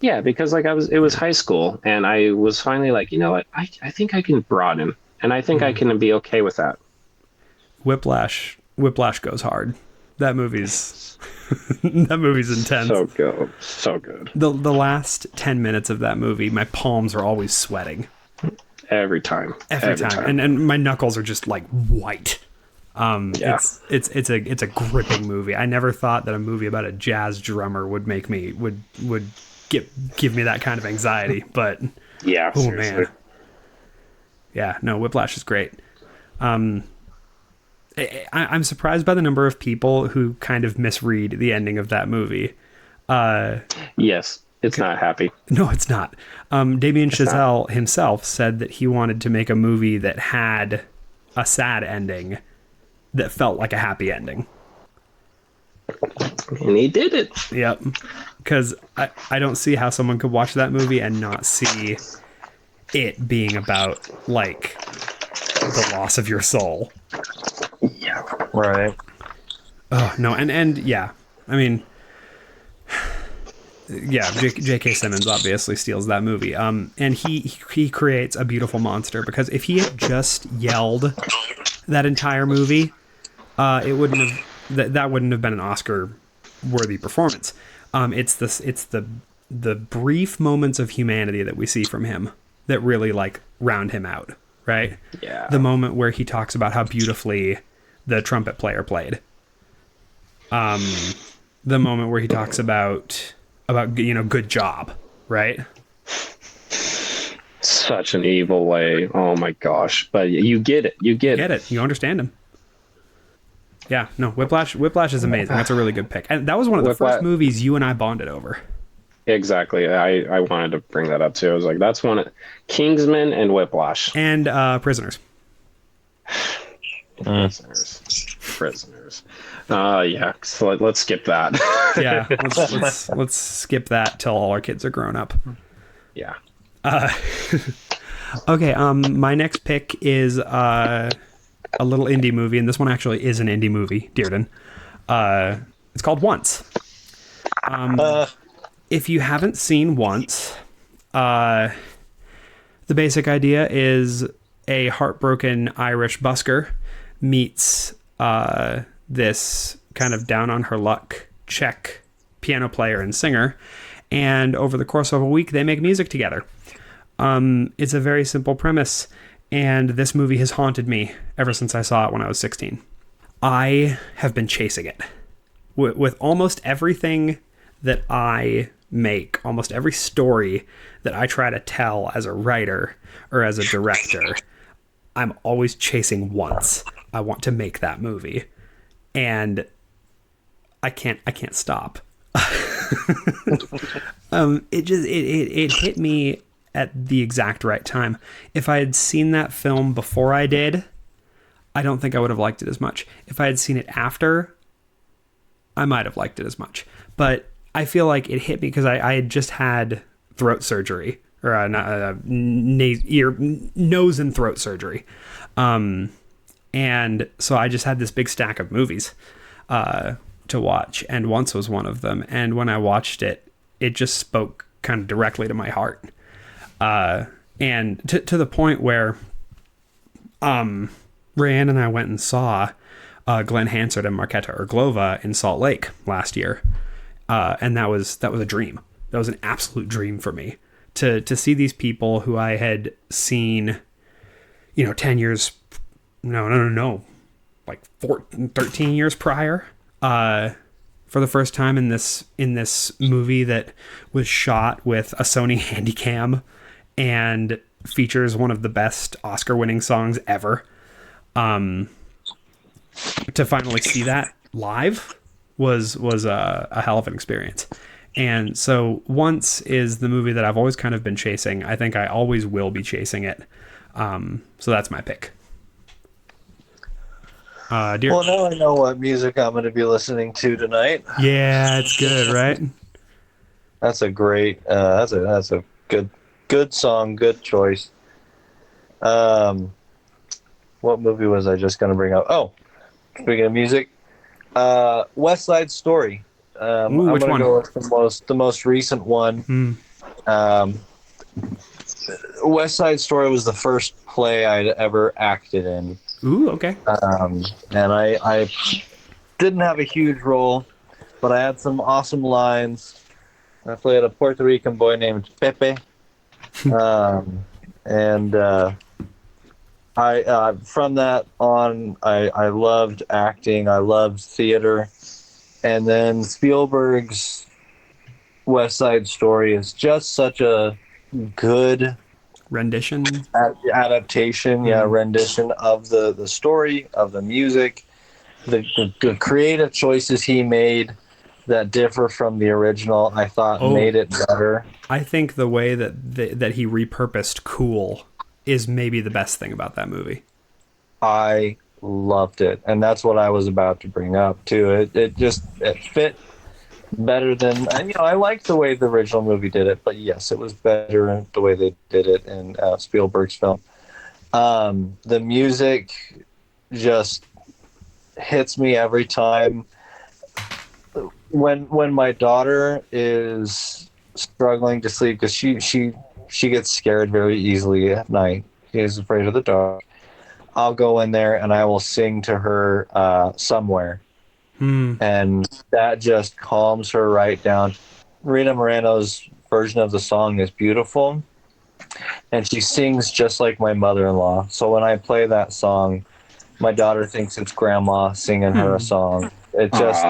B: Yeah, because like it was high school, and I was finally like, you know what, I think I can broaden, and I think I can be okay with that.
A: Whiplash goes hard. That movie's that movie's intense.
B: So good, so good.
A: The last 10 minutes of that movie, my palms are always sweating.
B: Every time.
A: And my knuckles are just like white.
B: Yeah.
A: It's a gripping movie. I never thought that a movie about a jazz drummer would make me would give me that kind of anxiety, but
B: Yeah,
A: oh
B: seriously.
A: man. Yeah, no, Whiplash is great. I'm surprised by the number of people who kind of misread the ending of that movie.
B: Yes, it's not happy.
A: No, it's not. Damien Chazelle himself said that he wanted to make a movie that had a sad ending that felt like a happy ending.
B: And he did it.
A: Yep. Because I don't see how someone could watch that movie and not see it being about, like, the loss of your soul.
B: Yeah.
C: Right.
A: Oh, no. And yeah. I mean, yeah, J.K. Simmons obviously steals that movie. And he creates a beautiful monster, because if he had just yelled that entire movie, it wouldn't have that wouldn't have been an Oscar worthy performance. It's the brief moments of humanity that we see from him that really like round him out, right?
B: Yeah.
A: The moment where he talks about how beautifully the trumpet player played. The moment where he talks about good job, right?
B: Such an evil way. Oh my gosh. But you get it. You get
A: Get it. You understand him. Yeah, no, Whiplash is amazing. That's a really good pick. And that was one of the first movies you and I bonded over.
B: Exactly. I wanted to bring that up too. I was like, that's one of Kingsman and Whiplash.
A: And Prisoners.
B: Prisoners. Yeah. So let's skip that.
A: Yeah, let's skip that till all our kids are grown up.
B: Yeah.
A: Okay, my next pick is a little indie movie, and this one actually is an indie movie, Dearden. It's called Once. If you haven't seen Once, the basic idea is a heartbroken Irish busker meets this kind of down on her luck Czech piano player and singer, and over the course of a week they make music together. It's a very simple premise, and this movie has haunted me ever since I saw it when I was 16. I have been chasing it. With almost everything that I make, almost every story that I try to tell as a writer or as a director, I'm always chasing Once. I want to make that movie. And I can't stop. It hit me at the exact right time. If I had seen that film before I did, I don't think I would have liked it as much. If I had seen it after, I might have liked it as much. But I feel like it hit me because I had just had throat surgery, or nose and throat surgery. And so I just had this big stack of movies to watch, and Once was one of them. And when I watched it, it just spoke kind of directly to my heart. And to the point where Rayanne and I went and saw Glenn Hansard and Marketa Irglova in Salt Lake last year. And that was a dream. That was an absolute dream for me to see these people who I had seen, 10 years, like 13 years prior, for the first time in this movie that was shot with a Sony Handycam and features one of the best Oscar-winning songs ever. To finally see that live was a hell of an experience. And so Once is the movie that I've always kind of been chasing. I think I always will be chasing it. So that's my pick.
C: Well, now I know what music I'm going to be listening to tonight.
A: Yeah, it's good, right?
C: That's a great. That's a good song, good choice. What movie was I just going to bring up? Oh, speaking of music, West Side Story.
A: Ooh,
C: I'm
A: which
C: going
A: one?
C: to go with the most recent one. West Side Story was the first play I'd ever acted in.
A: Ooh, okay.
C: And I didn't have a huge role, but I had some awesome lines. I played a Puerto Rican boy named Pepe. And I from that on, I loved acting. I loved theater. And then Spielberg's West Side Story is just such a good
A: Rendition.
C: adaptation, rendition of the story, of the music, the creative choices he made that differ from the original. I thought made it better.
A: I think the way that he repurposed "cool" is maybe the best thing about that movie.
C: I loved it, and that's what I was about to bring up too. It fit better than I liked the way the original movie did it, but yes, it was better the way they did it in Spielberg's film. The music just hits me every time. When my daughter is struggling to sleep, because she gets scared very easily at night. She's afraid of the dark. I'll go in there and I will sing to her Somewhere. And that just calms her right down. Rita Moreno's version of the song is beautiful, and she sings just like my mother-in-law. So when I play that song, my daughter thinks it's grandma singing her a song. It just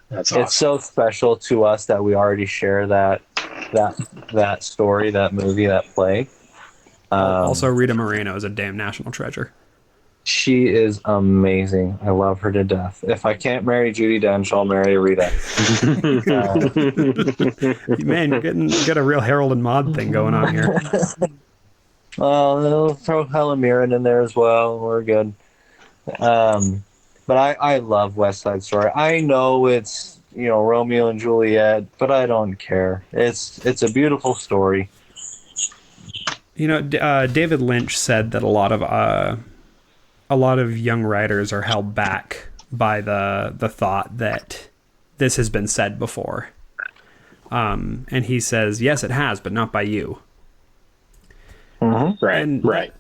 C: that's awesome. It's so special to us that we already share that story, that movie, that play.
A: Also, Rita Moreno is a damn national treasure.
C: She is amazing. I love her to death. If I can't marry Judi Dench, I'll marry Rita.
A: Man, you got a real Harold and Maude thing going on here.
C: Well, they'll throw Helen Mirren in there as well. We're good. But I love West Side Story. I know it's Romeo and Juliet, but I don't care. It's a beautiful story.
A: David Lynch said that a lot of young writers are held back by the thought that this has been said before. And he says, yes, it has, but not by you.
B: Mm-hmm. Right,
A: and
B: right.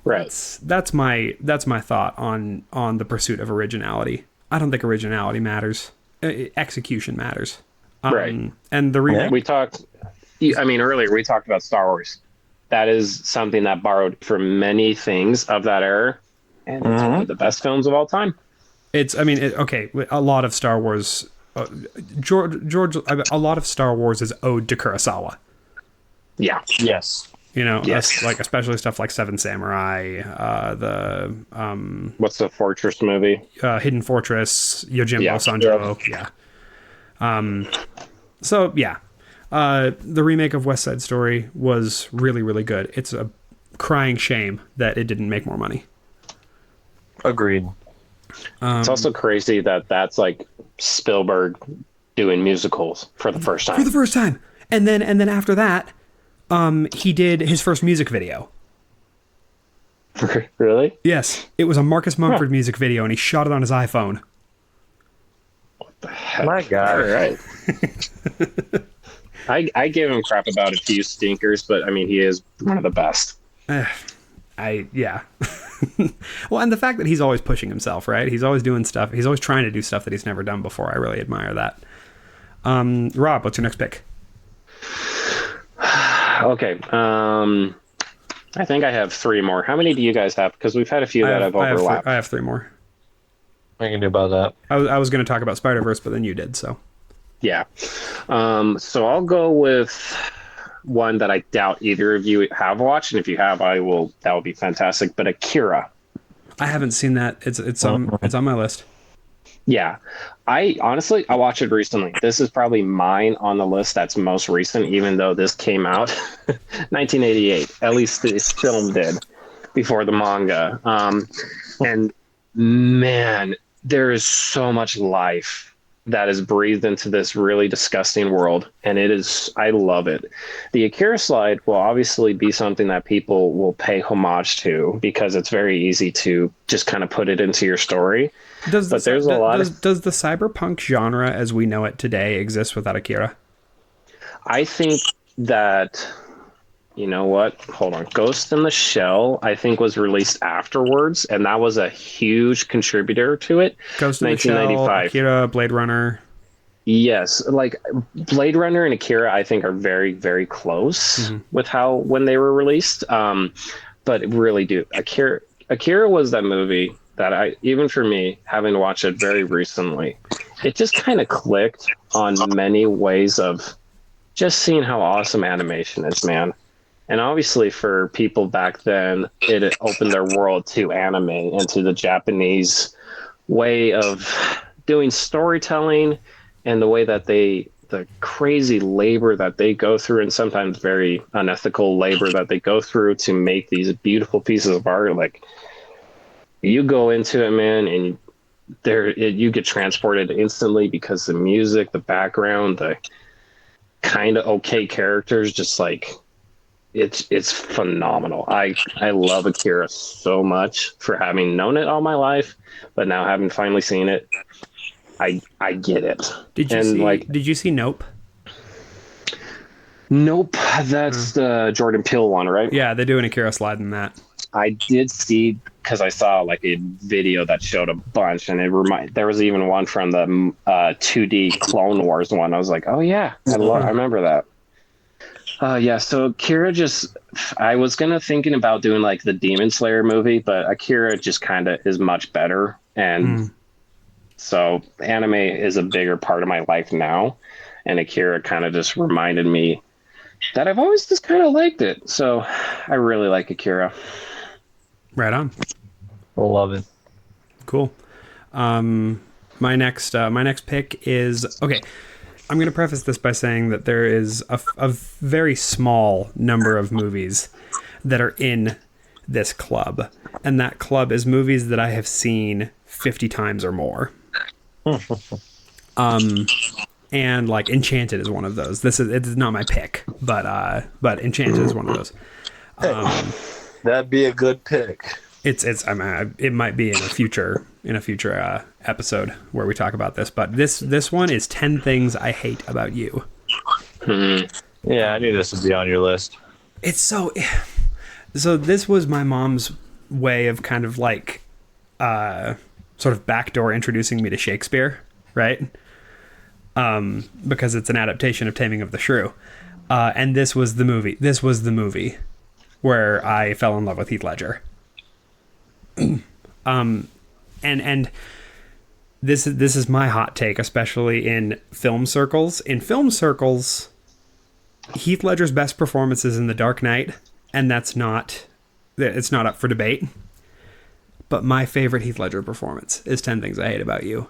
A: That's my thought on the pursuit of originality. I don't think originality matters. Execution matters.
B: Right.
A: And the remake...
B: earlier we talked about Star Wars. That is something that borrowed from many things of that era. And it's one of the best films of all time.
A: A lot of Star Wars... George, a lot of Star Wars is ode to Kurosawa.
B: Yeah.
C: Yes.
B: Yes.
A: Like especially stuff like Seven Samurai,
B: what's the Fortress movie?
A: Hidden Fortress, Yojimbo Sanjo. Yeah. The remake of West Side Story was really, really good. It's a crying shame that it didn't make more money.
C: Agreed.
B: It's also crazy that that's like Spielberg doing musicals for the first time.
A: And then after that, he did his first music video.
B: Really?
A: Yes. It was a Marcus Mumford music video, and he shot it on his iPhone.
B: What the heck?
C: My God.
B: All right. I give him crap about a few stinkers, but he is one of the best.
A: Well, and the fact that he's always pushing himself, right? He's always doing stuff. He's always trying to do stuff that he's never done before. I really admire that. Rob, what's your next pick?
B: Okay. I think I have three more. How many do you guys have? Because we've had a few that have overlapped.
A: I have three more.
C: What can you do about that?
A: I was going to talk about Spider-Verse, but then you did, so.
B: Yeah. So I'll go with one that I doubt either of you have watched, and if you have, that would be fantastic. But Akira.
A: I haven't seen that. It's on my list.
B: Yeah. I watched it recently. This is probably mine on the list that's most recent, even though this came out 1988. At least this film did before the manga. And man, there is so much life that is breathed into this really disgusting world, and I love it. The Akira slide will obviously be something that people will pay homage to because it's very easy to just kind of put it into your story. Does the
A: cyberpunk genre as we know it today exist without Akira?
B: I think that You know what? Hold on. Ghost in the Shell, I think, was released afterwards, and that was a huge contributor to it.
A: Ghost in the Shell,
B: 1995.
A: Akira, Blade Runner.
B: Yes, like Blade Runner and Akira, I think are very, very close
A: Mm-hmm.
B: with how when they were released. But really, do Akira was that movie that I, even for me, having watched it very recently, it just kind of clicked on many ways of just seeing how awesome animation is, man. And obviously, for people back then, it opened their world to anime and to the Japanese way of doing storytelling and the way that the crazy labor that they go through and sometimes very unethical labor that they go through to make these beautiful pieces of art. Like, you go into it, man, and you get transported instantly because the music, the background, the kind of okay characters, just like it's phenomenal. I love Akira so much for having known it all my life, but now having finally seen it, I get it. And like,
A: Did you see Nope?
B: nope, that's the Jordan Peele one, right?
A: Yeah, they do an Akira slide in that.
B: I did see because I saw like a video that showed a bunch, and there was even one from the 2D Clone Wars one. I was like, oh yeah, I remember that. Yeah, so Akira just, I was gonna thinking about doing like the Demon Slayer movie, but Akira just kind of is much better, and so anime is a bigger part of my life now, and Akira kind of just reminded me that I've always just kind of liked it. So I really like Akira.
A: Right on.
C: I love it.
A: Cool. My next pick is okay. I'm going to preface this by saying that there is a very small number of movies that are in this club, and that club is movies that I have seen 50 times or more. And like Enchanted is one of those. It's not my pick, but Enchanted is one of those.
C: That'd be a good pick.
A: It might be in a future episode where we talk about this, but this one is 10 Things I Hate About You.
C: Yeah, I knew this would be on your list.
A: It's so this was my mom's way of kind of like sort of backdoor introducing me to Shakespeare, right? Because it's an adaptation of Taming of the Shrew. And this was the movie where I fell in love with Heath Ledger. And this is my hot take, especially in film circles. In film circles, Heath Ledger's best performance is in The Dark Knight, and it's not up for debate. But my favorite Heath Ledger performance is 10 Things I Hate About You.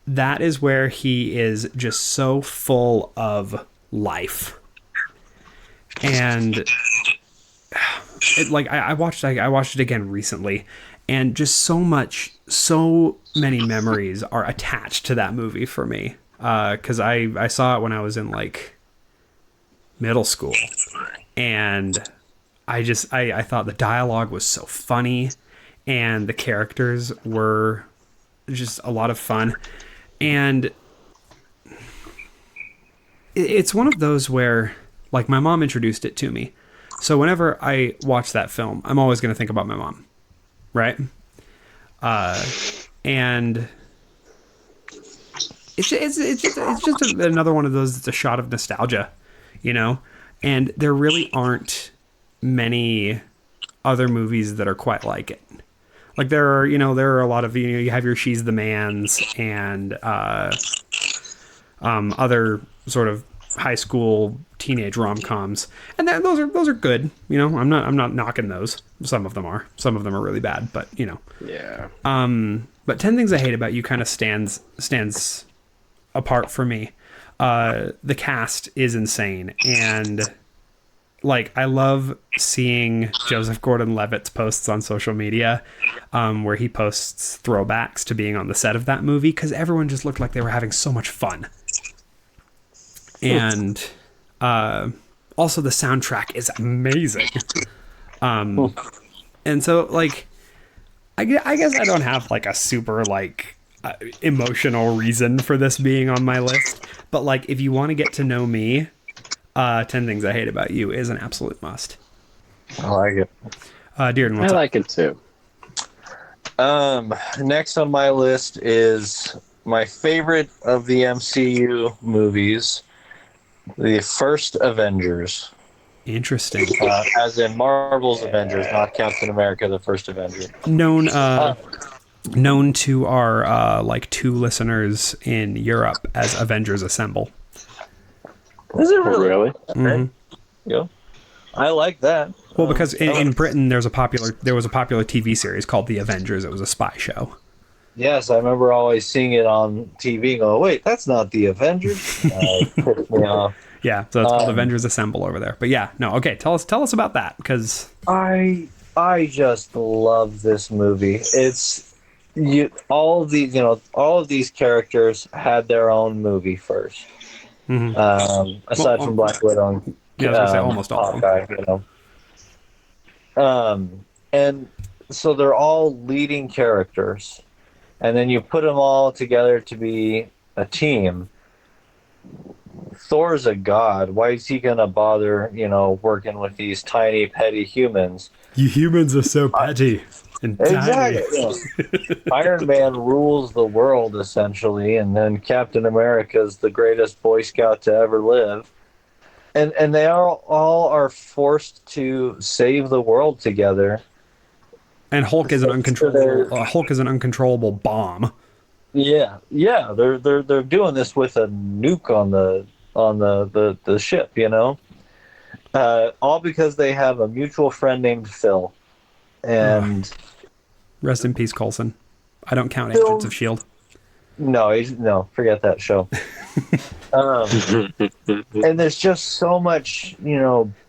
A: That is where he is just so full of life. And I watched it again recently, and just so many memories are attached to that movie for me. Because I saw it when I was in like middle school, and I thought the dialogue was so funny, and the characters were just a lot of fun, and it's one of those where like my mom introduced it to me. So whenever I watch that film, I'm always going to think about my mom, right? And it's just another one of those. It's a shot of nostalgia, you know. And there really aren't many other movies that are quite like it. Like there are a lot of you have your She's the Man's and other sort of high school teenage rom-coms, and those are good. You know, I'm not knocking those. Some of them are really bad, but you know.
B: Yeah.
A: But 10 Things I Hate About You kind of stands apart for me. The cast is insane, and like I love seeing Joseph Gordon-Levitt's posts on social media, where he posts throwbacks to being on the set of that movie, because everyone just looked like they were having so much fun. And also the soundtrack is amazing. And so like I guess I don't have like a super like emotional reason for this being on my list, but like if you want to get to know me, 10 Things I Hate About You is an absolute must.
C: I like it.
A: Dearden, what's
B: I
A: up?
B: like it too.
C: Next on my list is my favorite of the MCU movies, the first Avengers.
A: Interesting.
C: As in Marvel's Avengers, not Captain America, the first Avenger.
A: Known to our like 2 listeners in Europe as Avengers Assemble.
C: Is it really?
B: Really?
A: Mhm.
C: Yeah. I like that.
A: Well, because in Britain there was a popular TV series called The Avengers. It was a spy show.
C: Yes, I remember always seeing it on TV and go, wait, that's not the Avengers. Pissed me off.
A: Yeah, so it's called Avengers Assemble over there. But yeah, no, okay, tell us about that, because
C: I just love this movie. It's all of these characters had their own movie first. Aside from Black Widow and
A: yeah, I was gonna say almost all of them.
C: Hawkeye, and so they're all leading characters, and then you put them all together to be a team. Thor's a god. Why is he gonna bother, working with these tiny, petty humans?
A: You humans are so petty and tiny.
C: Exactly. Iron Man rules the world essentially, and then Captain America is the greatest Boy Scout to ever live. And they all are forced to save the world together. And
A: Hulk is an uncontrollable bomb.
C: Yeah. They're doing this with a nuke on the ship, all because they have a mutual friend named Phil. And
A: rest in peace, Coulson. I don't count Agents of S.H.I.E.L.D.
C: No, forget that show. And there's just so much,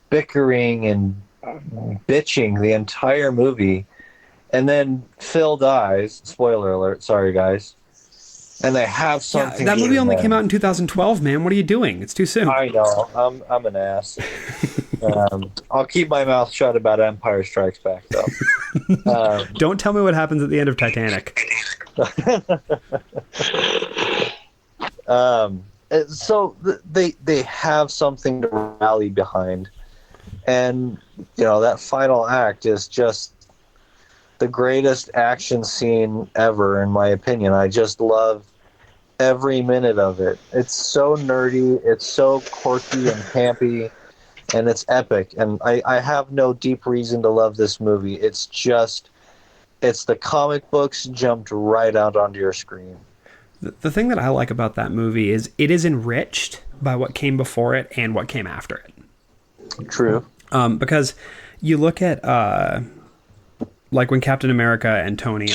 C: bickering and bitching the entire movie. And then Phil dies. Spoiler alert. Sorry, guys. And they have something.
A: Yeah, that movie only came out in 2012, man. What are you doing? It's too soon.
C: I know. I'm an ass. I'll keep my mouth shut about Empire Strikes Back, though.
A: Don't tell me what happens at the end of Titanic.
C: So they have something to rally behind, and that final act is just the greatest action scene ever, in my opinion. I just love every minute of it. It's so nerdy, it's so quirky and campy, and it's epic. And I have no deep reason to love this movie. It's the comic books jumped right out onto your screen.
A: The thing that I like about that movie is it is enriched by what came before it and what came after it.
C: True.
A: Because you look at like when Captain America and Tony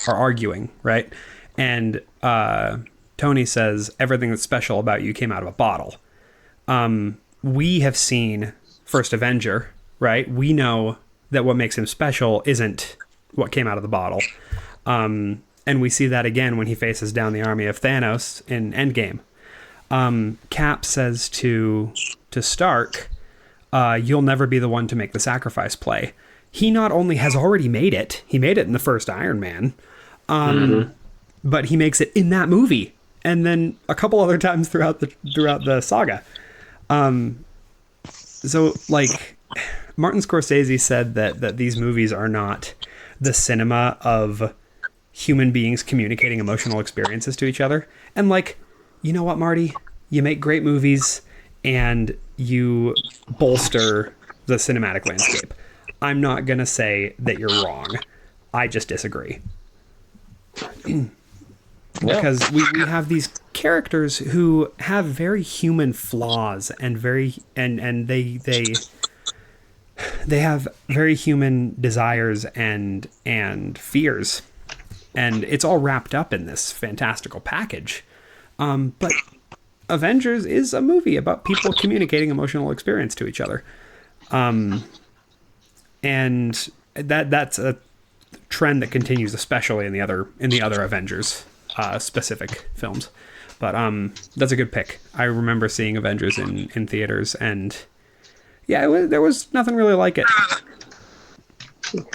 A: are arguing, right? And Tony says, everything that's special about you came out of a bottle. We have seen First Avenger, right? We know that what makes him special isn't what came out of the bottle. And we see that again when he faces down the army of Thanos in Endgame. Cap says to Stark, you'll never be the one to make the sacrifice play. He not only has already made it, he made it in the first Iron Man, but he makes it in that movie, and then a couple other times throughout the saga. So like Martin Scorsese said that these movies are not the cinema of human beings communicating emotional experiences to each other. And like, you know what, Marty? You make great movies and you bolster the cinematic landscape. I'm not going to say that you're wrong. I just disagree. Because we have these characters who have very human flaws and they have very human desires and fears. And it's all wrapped up in this fantastical package. But Avengers is a movie about people communicating emotional experience to each other. And that's a trend that continues, especially in the other Avengers specific films. But that's a good pick. I remember seeing Avengers in theaters, and yeah, there was nothing really like it.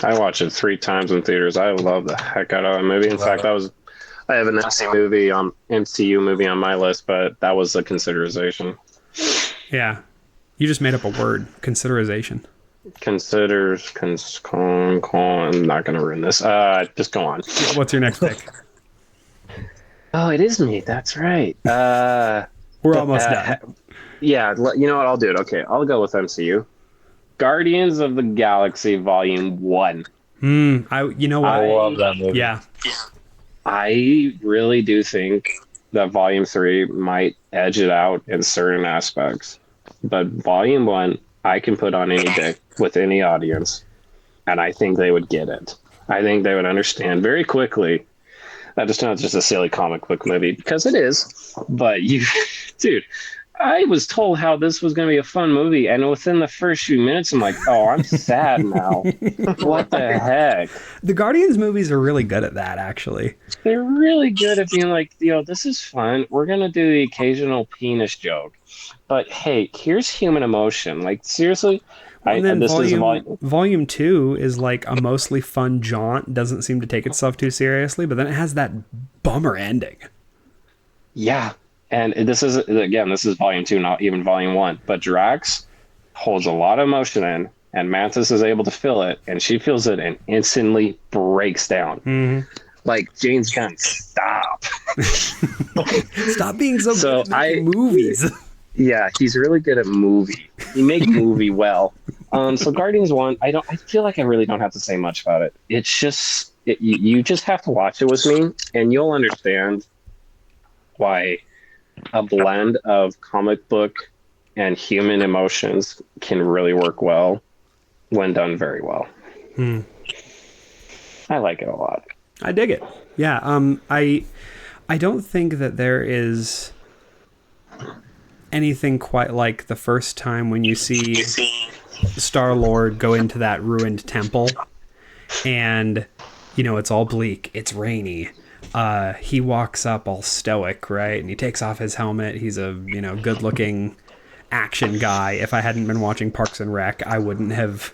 B: I watched it 3 times in theaters. I love the heck out of that movie. In fact, I have an MCU movie on my list, but that was a consideration.
A: Yeah. You just made up a word. Considerization.
B: I'm not going to ruin this. Just go on.
A: What's your next pick?
B: Oh, it is me. That's right.
A: We're almost done.
B: Yeah, you know what? I'll do it. Okay, I'll go with MCU. Guardians of the Galaxy Volume 1.
A: You know what?
C: I love that movie.
A: Yeah.
B: I really do think that Volume 3 might edge it out in certain aspects. But Volume 1, I can put on any day with any audience, and I think they would get it. I think they would understand very quickly that it's not just a silly comic book movie, because it is. But dude, I was told how this was going to be a fun movie, and within the first few minutes, I'm like, oh, I'm sad now. What the heck?
A: The Guardians movies are really good at that, actually.
B: They're really good at being like, this is fun. We're going to do the occasional penis joke. But hey, here's human emotion. Like, seriously?
A: And then volume 2 is like a mostly fun jaunt, doesn't seem to take itself too seriously, but then it has that bummer ending.
B: Yeah. And this is Volume 2, not even Volume 1. But Drax holds a lot of emotion in, and Mantis is able to feel it, and she feels it and instantly breaks down.
A: Mm-hmm.
B: Like, James Gunn, stop.
A: Stop being so good at making movies.
B: Yeah, he's really good at movie. He makes movie well. So Guardians 1, I feel like I really don't have to say much about it. It's just, you just have to watch it with me, and you'll understand why a blend of comic book and human emotions can really work well when done very well. I like it a lot.
A: I dig it. Yeah. I don't think that there is anything quite like the first time when you see Star-Lord go into that ruined temple, and it's all bleak, it's rainy. He walks up all stoic, right? And he takes off his helmet. He's a, good-looking action guy. If I hadn't been watching Parks and Rec, I wouldn't have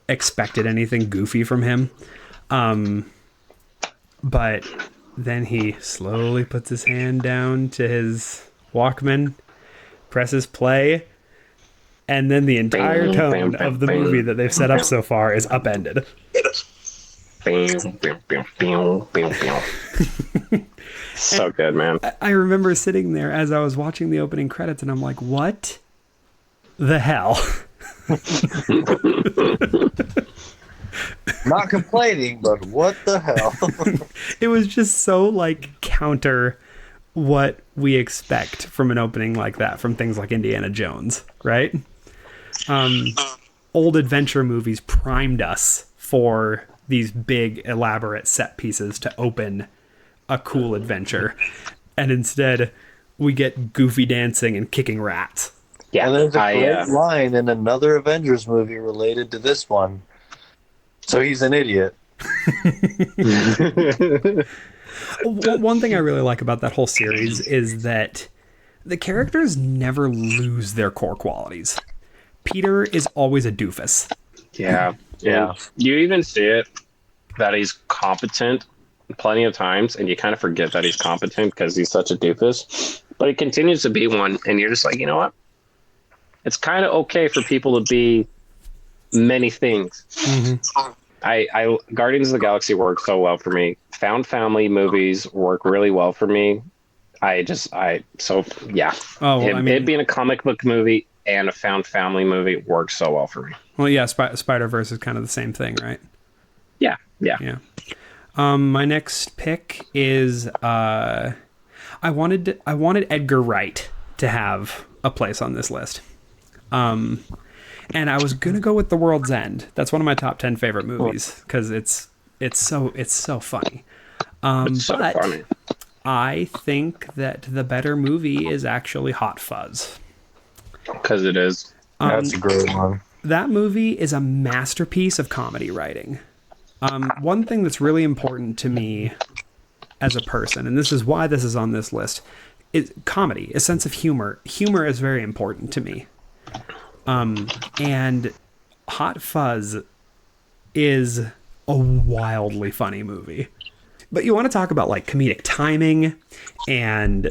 A: expected anything goofy from him. But then he slowly puts his hand down to his Walkman, presses play, and then the entire tone of the movie that they've set up so far is upended.
B: So good, man.
A: I remember sitting there as I was watching the opening credits, and I'm like, what the hell?
C: Not complaining, but what the hell?
A: It was just so like counter what we expect from an opening like that from things like Indiana Jones, right? Old adventure movies primed us for these big elaborate set pieces to open a cool adventure, and instead we get goofy dancing and kicking rats.
C: Yeah, and there's a great line in another Avengers movie related to this one. So he's an idiot.
A: One thing I really like about that whole series is that the characters never lose their core qualities. Peter is always a doofus.
B: Yeah. You even see it that he's competent plenty of times, and you kind of forget that he's competent because he's such a doofus. But he continues to be one, and you're just like, you know what? It's kind of okay for people to be many things. Mm-hmm. I Guardians of the Galaxy worked so well for me. Found family movies work really well for me. It being a comic book movie and a found family movie works so well for me.
A: Well, yeah, Spider-Verse is kind of the same thing, right?
B: Yeah.
A: My next pick is I wanted Edgar Wright to have a place on this list. And I was gonna go with The World's End. That's one of my top 10 favorite movies because it's so funny. But funny. I think that the better movie is actually Hot Fuzz.
B: Because it is.
C: That's a great one.
A: That movie is a masterpiece of comedy writing. One thing that's really important to me as a person, and this is why this is on this list, is comedy, a sense of humor. Humor is very important to me. And Hot Fuzz is a wildly funny movie. But you want to talk about like comedic timing and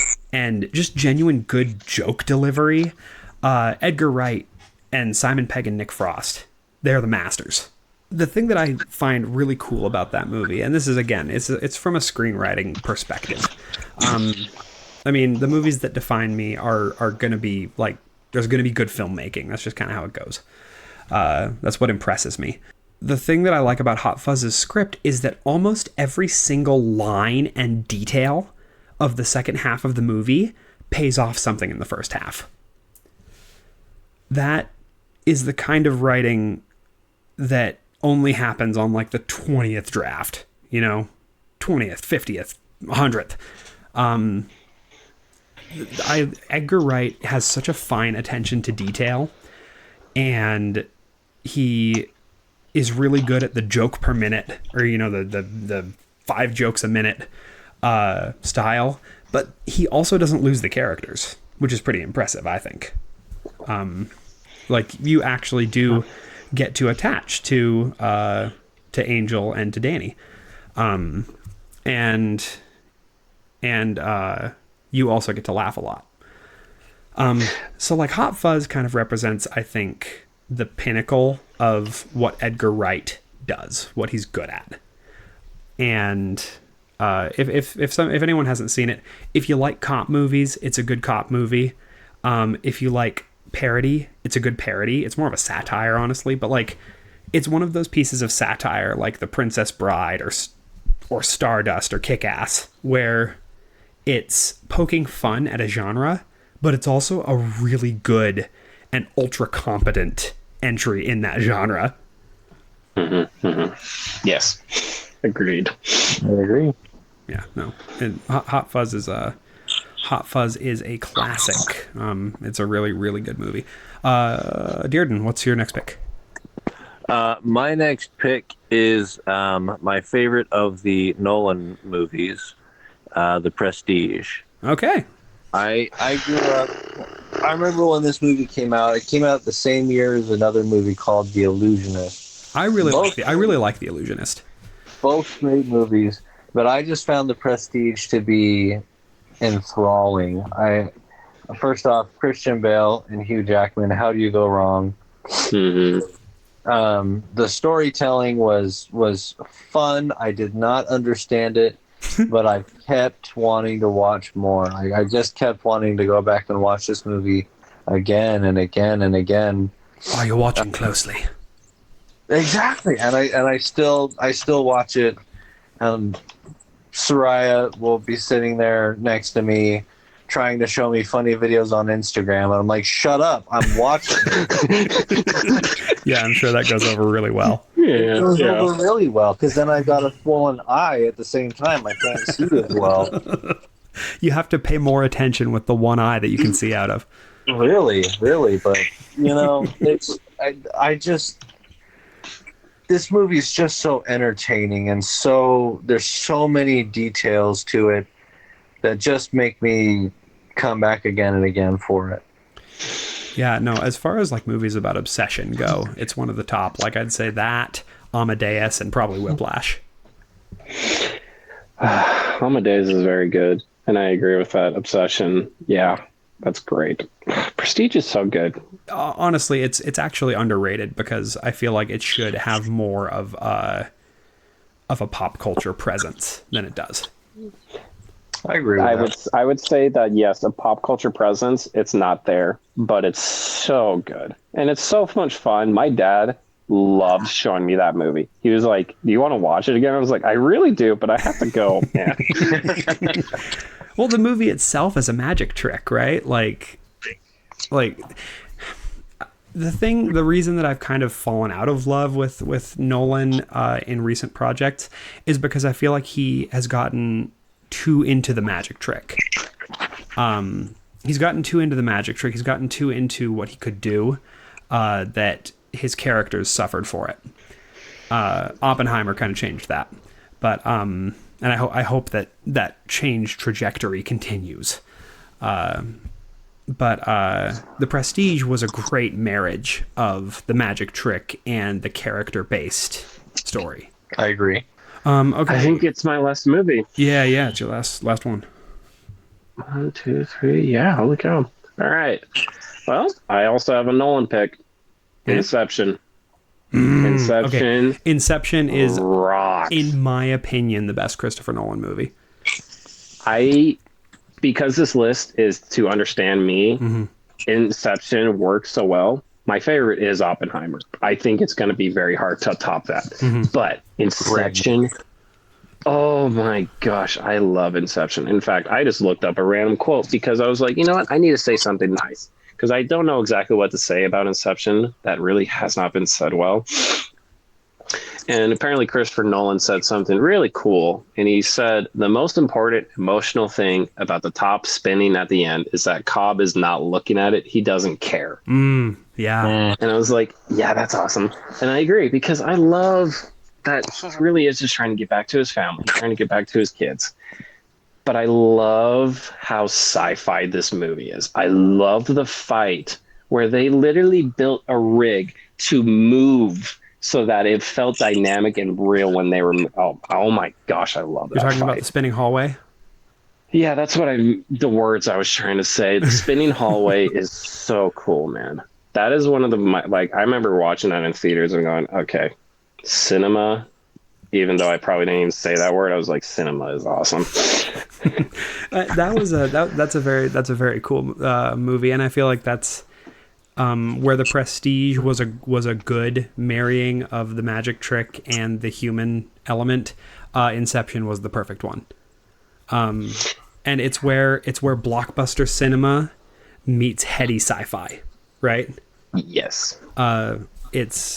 A: just genuine good joke delivery. Edgar Wright and Simon Pegg and Nick Frost. They're the masters. The thing that I find really cool about that movie, and this is, again, it's from a screenwriting perspective. I mean, the movies that define me are going to be like, there's going to be good filmmaking. That's just kind of how it goes. That's what impresses me. The thing that I like about Hot Fuzz's script is that almost every single line and detail of the second half of the movie pays off something in the first half. That is the kind of writing that only happens on like the 20th draft, 20th, 50th, 100th. Edgar Wright has such a fine attention to detail, and he is really good at the joke per minute, or the 5 jokes a minute style, but he also doesn't lose the characters, which is pretty impressive, I think. Like, you actually do get to attach to Angel and to Danny, and you also get to laugh a lot. So like Hot Fuzz kind of represents, I think, the pinnacle of what Edgar Wright does, what he's good at. And if anyone hasn't seen it, if you like cop movies, it's a good cop movie. If you like parody, it's a good parody. It's more of a satire, honestly, but like, it's one of those pieces of satire like The Princess Bride or Stardust or Kick-Ass, where it's poking fun at a genre, but it's also a really good and ultra competent entry in that genre.
B: Yes, agreed.
C: I agree.
A: Yeah, no, and Hot Fuzz is a classic. It's a really, really good movie. Dearden, what's your next pick?
C: My next pick is my favorite of the Nolan movies, The Prestige.
A: Okay.
C: I grew up. I remember when this movie came out. It came out the same year as another movie called The Illusionist.
A: I really like The Illusionist.
C: Both great movies, but I just found The Prestige to be enthralling. First off, Christian Bale and Hugh Jackman. How do you go wrong?
B: Mm-hmm.
C: The storytelling was fun. I did not understand it, but I kept wanting to watch more. I just kept wanting to go back and watch this movie again and again and again.
A: Are you watching closely?
C: Exactly, and I still watch it. Soraya will be sitting there next to me, trying to show me funny videos on Instagram, and I'm like, "Shut up! I'm watching."
A: Yeah, I'm sure that goes over really well.
C: It goes over really well, because then I got a swollen eye at the same time. I can't see as well.
A: You have to pay more attention with the one eye that you can see out of.
C: Really, but it's I just. This movie is just so entertaining, and there's so many details to it that just make me come back again and again for it.
A: Yeah, no, as far as like movies about obsession go, it's one of the top. Like, I'd say that, Amadeus, and probably Whiplash.
B: Amadeus is very good, and I agree with that. Obsession, yeah, that's great. Prestige is so good.
A: Honestly, it's actually underrated, because I feel like it should have more of a pop culture presence than it does.
C: I agree with that.
B: I would say that, yes, a pop culture presence, it's not there, but it's so good. And it's so much fun. My dad loved showing me that movie. He was like, "Do you want to watch it again?" I was like, "I really do, but I have to go." Yeah.
A: Well, the movie itself is a magic trick, right? Like the reason that I've kind of fallen out of love with Nolan in recent projects is because I feel like he has gotten too into the magic trick. He's gotten too into the magic trick. He's gotten too into what he could do, that his characters suffered for it. Oppenheimer kind of changed that, but and I hope that change trajectory continues. But The Prestige was a great marriage of the magic trick and the character-based story.
C: I agree.
A: Okay.
B: I think it's my last movie.
A: Yeah, it's your last one.
B: 1, 2, 3. Yeah, holy cow. All right. Well, I also have a Nolan pick. Inception.
A: Okay. Inception is,
B: rocks.
A: in my opinion, the best Christopher Nolan movie.
B: Because this list is to understand me, Inception works so well. My favorite is Oppenheimer. I think it's going to be very hard to top that. But Inception, oh my gosh, I love Inception. In fact, I just looked up a random quote because I was like, you know what? I need to say something nice because I don't know exactly what to say about Inception that really has not been said well. And apparently Christopher Nolan said something really cool. And he said, the most important emotional thing about the top spinning at the end is that Cobb is not looking at it. He doesn't care.
A: Yeah.
B: And I was like, yeah, that's awesome. And I agree because I love that he really is just trying to get back to his family, trying to get back to his kids. But I love how sci-fi this movie is. I love the fight where they literally built a rig to move so that it felt dynamic and real when they were. Oh my gosh, I love that.
A: You're talking
B: fight.
A: about the spinning hallway?
B: Yeah, that's what the words I was trying to say. The spinning hallway is so cool, man. That is one of I remember watching that in theaters and going, okay, cinema. Even though I probably didn't even say that word, I was like, cinema is awesome.
A: That's a very cool movie, and I feel like that's where The Prestige was a good marrying of the magic trick and the human element. Inception was the perfect one, and it's where blockbuster cinema meets heady sci-fi, right?
B: Yes.
A: It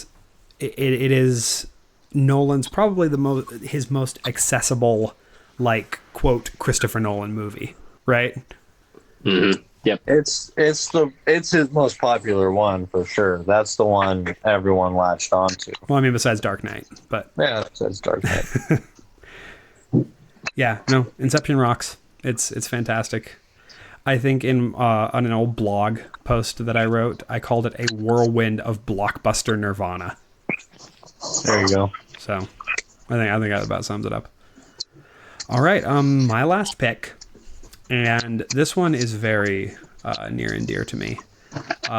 A: is Nolan's probably his most accessible, like, quote, Christopher Nolan movie, right?
B: Mm-hmm. Yep.
C: It's his most popular one for sure. That's the one everyone latched onto.
A: Well, I mean, besides Dark Knight, but
C: yeah, besides Dark Knight.
A: Yeah, no, Inception rocks. It's fantastic. I think on an old blog post that I wrote, I called it a whirlwind of blockbuster nirvana.
C: There you go.
A: So, I think that about sums it up. All right, my last pick, and this one is very near and dear to me,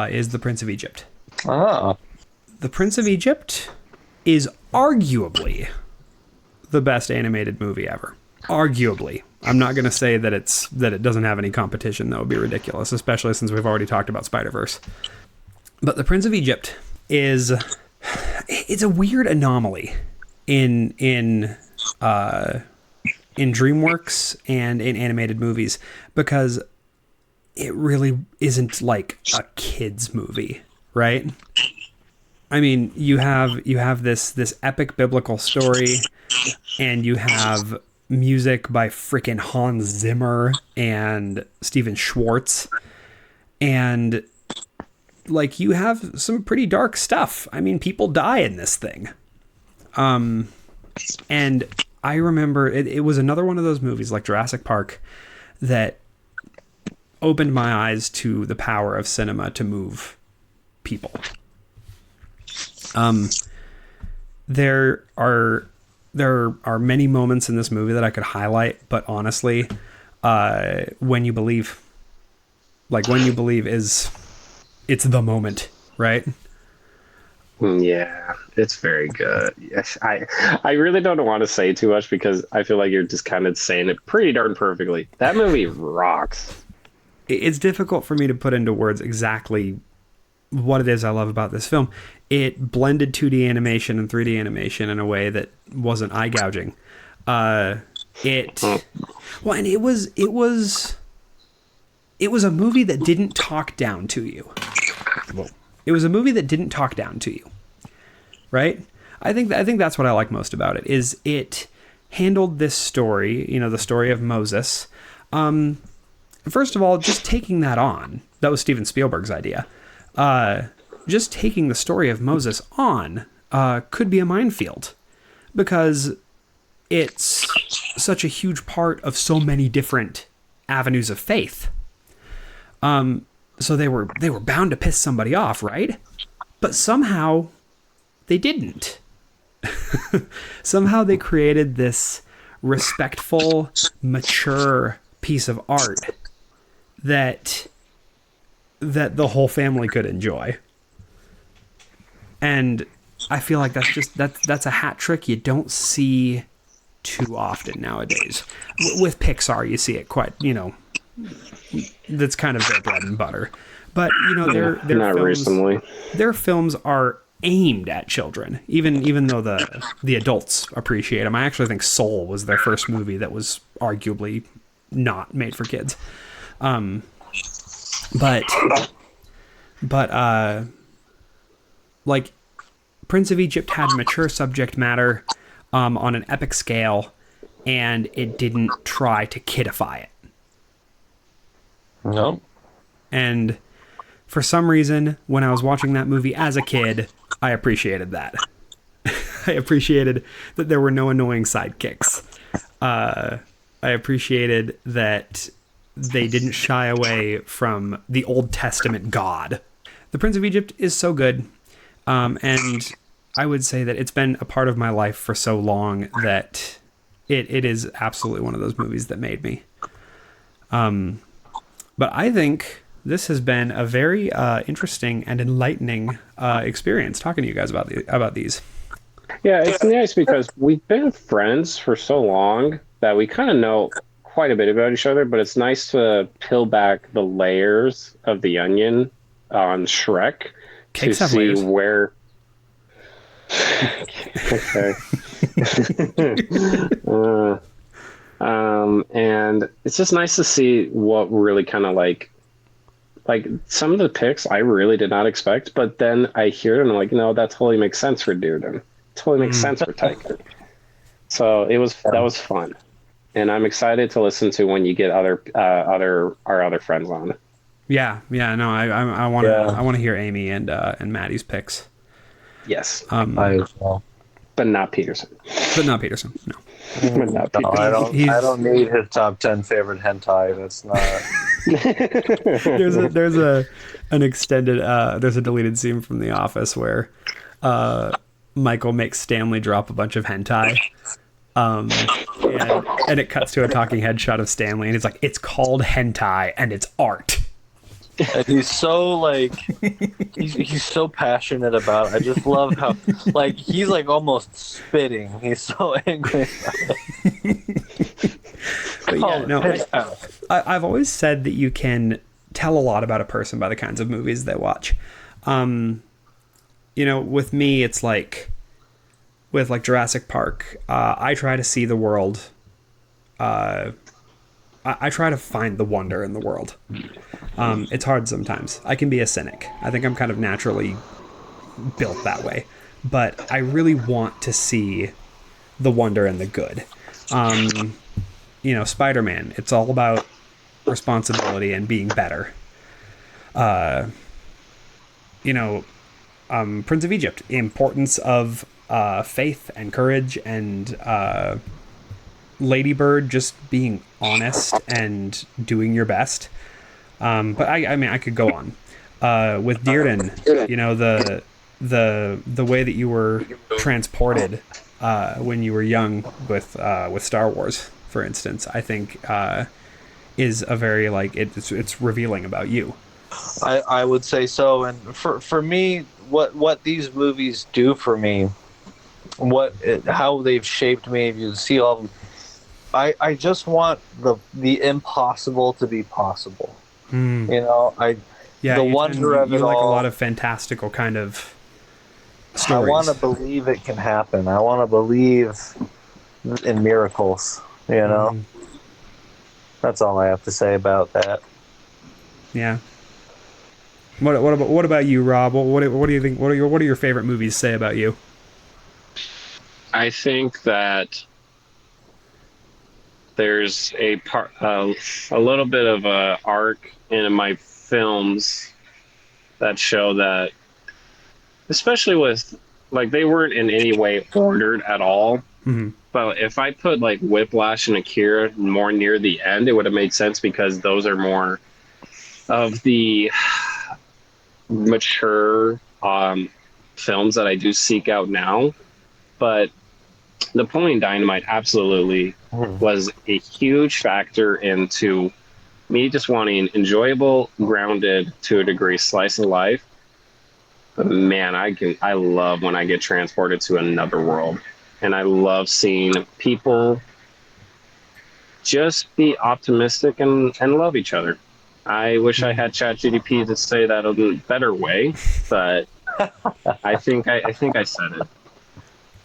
A: is The Prince of Egypt.
C: Ah.
A: The Prince of Egypt is arguably the best animated movie ever. Arguably. I'm not going to say that it doesn't have any competition. That would be ridiculous, especially since we've already talked about Spider-Verse. But The Prince of Egypt it's a weird anomaly in DreamWorks and in animated movies because it really isn't like a kids movie, right? I mean, you have this epic biblical story, and you have music by freaking Hans Zimmer and Steven Schwartz, and like you have some pretty dark stuff. I mean, people die in this thing. And I remember it was another one of those movies like Jurassic Park that opened my eyes to the power of cinema to move people. There are many moments in this movie that I could highlight, but honestly, When You Believe it's the moment, right?
B: Yeah, it's very good. Yes, I really don't want to say too much because I feel like you're just kind of saying it pretty darn perfectly. That movie rocks.
A: It's difficult for me to put into words exactly what it is I love about this film. It blended 2D animation and 3D animation in a way that wasn't eye gouging. And it was a movie that didn't talk down to you. It was a movie that didn't talk down to you, right? I think that's what I like most about it. Is it handled this story, the story of Moses. First of all, just taking that on. That was Steven Spielberg's idea. Just taking the story of Moses on could be a minefield because it's such a huge part of so many different avenues of faith. So they were bound to piss somebody off, right? But somehow they didn't. Somehow they created this respectful, mature piece of art that the whole family could enjoy. And I feel like that's a hat trick you don't see too often nowadays. With Pixar, you see it quite, that's kind of their bread and butter. But their
B: Not
A: films,
B: recently.
A: their films are aimed at children, even though the adults appreciate them. I actually think Soul was their first movie that was arguably not made for kids. But like Prince of Egypt had mature subject matter on an epic scale, and it didn't try to kidify it.
C: No.
A: And for some reason, when I was watching that movie as a kid, I appreciated that. I appreciated that there were no annoying sidekicks. I appreciated that they didn't shy away from the Old Testament God. The Prince of Egypt is so good. And I would say that it's been a part of my life for so long that it is absolutely one of those movies that made me. But I think this has been a very interesting and enlightening experience talking to you guys about these.
B: Yeah, it's nice because we've been friends for so long that we kind of know quite a bit about each other, but it's nice to peel back the layers of the onion on Shrek
A: Cakes
B: to
A: have
B: see
A: layers.
B: where... Okay. And it's just nice to see what really kind of like some of the picks I really did not expect, but then I hear it and I'm like, no, that totally makes sense for Dearden. Totally makes sense for Tiger. So that was fun, and I'm excited to listen to when you get our other friends on.
A: Yeah, no, I want to hear Amy and Maddie's picks.
B: Yes,
C: I as well.
B: but not Peterson.
A: But not Peterson. No.
B: But not
C: No,
B: Peterson.
C: I don't need his top 10 favorite hentai. That's not.
A: there's an extended there's a deleted scene from The Office where Michael makes Stanley drop a bunch of hentai. And it cuts to a talking head shot of Stanley, and he's like, "It's called hentai, and it's art."
C: And he's so like, he's so passionate about it. I just love how like he's like almost spitting. He's so angry about it.
A: But yeah, no, I've always said that you can tell a lot about a person by the kinds of movies they watch. With me, it's like with like Jurassic Park. I try to see the world. I try to find the wonder in the world. It's hard sometimes. I can be a cynic. I think I'm kind of naturally built that way. But I really want to see the wonder and the good. Spider-Man, it's all about responsibility and being better. Prince of Egypt, importance of faith and courage, and Lady Bird, just being honest and doing your best. But I could go on. With Dearden, the way that you were transported when you were young with Star Wars, for instance, I think is a very it's revealing about you.
C: I would say so, and for me, what these movies do for me, how they've shaped me. If you see all of them, I just want the impossible to be possible. The wonder of it all. You like a lot
A: of fantastical kind of stories.
C: I want to believe it can happen. I want to believe in miracles. That's all I have to say about that.
A: Yeah. What about you, Rob? What do you think? What do your favorite movies say about you?
B: I think that there's a little bit of a arc in my films that show that, especially with they weren't in any way ordered at all.
A: Mm-hmm.
B: But if I put Whiplash and Akira more near the end, it would have made sense because those are more of the mature films that I do seek out now. But Napoleon Dynamite absolutely was a huge factor into me just wanting enjoyable, grounded, to a degree, slice of life. Man, I love when I get transported to another world. And I love seeing people just be optimistic and love each other. I wish I had ChatGPT to say that in a better way, but I think I said it.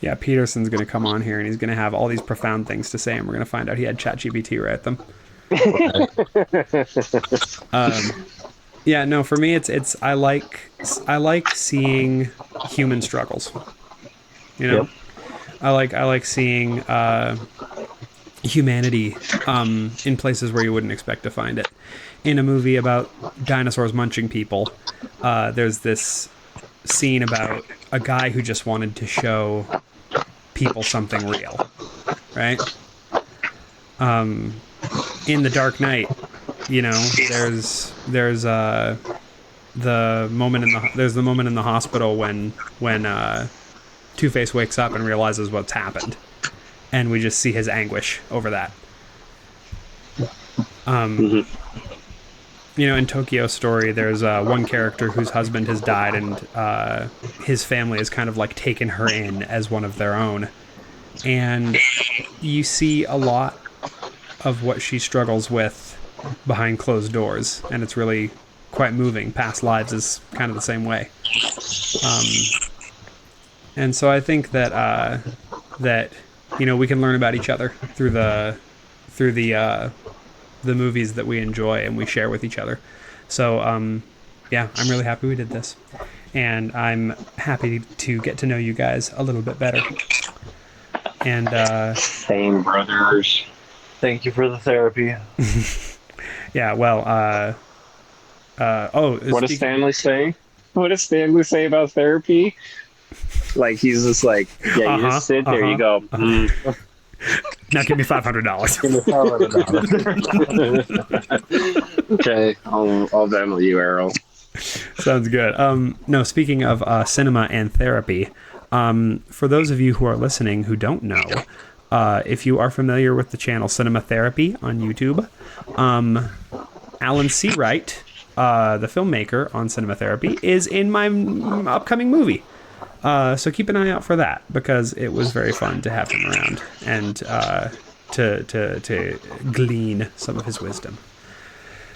A: Yeah, Peterson's going to come on here and he's going to have all these profound things to say, and we're going to find out he had ChatGPT write them. Yeah, no, for me it's I like seeing human struggles. You know,
C: Yep.
A: I like seeing humanity in places where you wouldn't expect to find it. In a movie about dinosaurs munching people, there's this scene about a guy who just wanted to show people something real, right? In The Dark Knight, you know, there's the moment in the hospital when Two-Face wakes up and realizes what's happened, and we just see his anguish over that. You know, in Tokyo Story, there's one character whose husband has died, and his family has kind of like taken her in as one of their own. And you see a lot of what she struggles with behind closed doors, and it's really quite moving. Past Lives is kind of the same way. And so I think that you know, we can learn about each other through the movies that we enjoy and we share with each other. So yeah, I'm really happy we did this, and I'm happy to get to know you guys a little bit better. And
B: Same, brothers.
C: Thank you for the therapy.
A: yeah, well,
B: What does Stanley say? What does Stanley say about therapy? Like, he's just like, yeah, you just sit there, you go,
A: now give me $500.
B: okay, I'll Venmo you, Errol.
A: Sounds good. No, speaking of cinema and therapy, for those of you who are listening who don't know, if you are familiar with the channel Cinema Therapy on YouTube, Alan Seawright, the filmmaker on Cinema Therapy, is in my upcoming movie. So keep an eye out for that, because it was very fun to have him around and to glean some of his wisdom.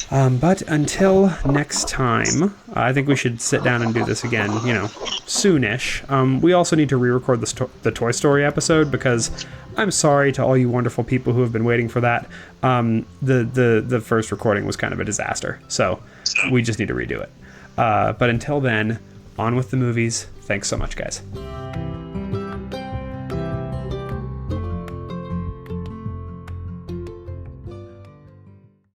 A: But until next time, I think we should sit down and do this again, you know, soonish. We also need to re-record the Toy Story episode, because I'm sorry to all you wonderful people who have been waiting for that. The first recording was kind of a disaster, so we just need to redo it. But until then, on with the movies. Thanks so much, guys.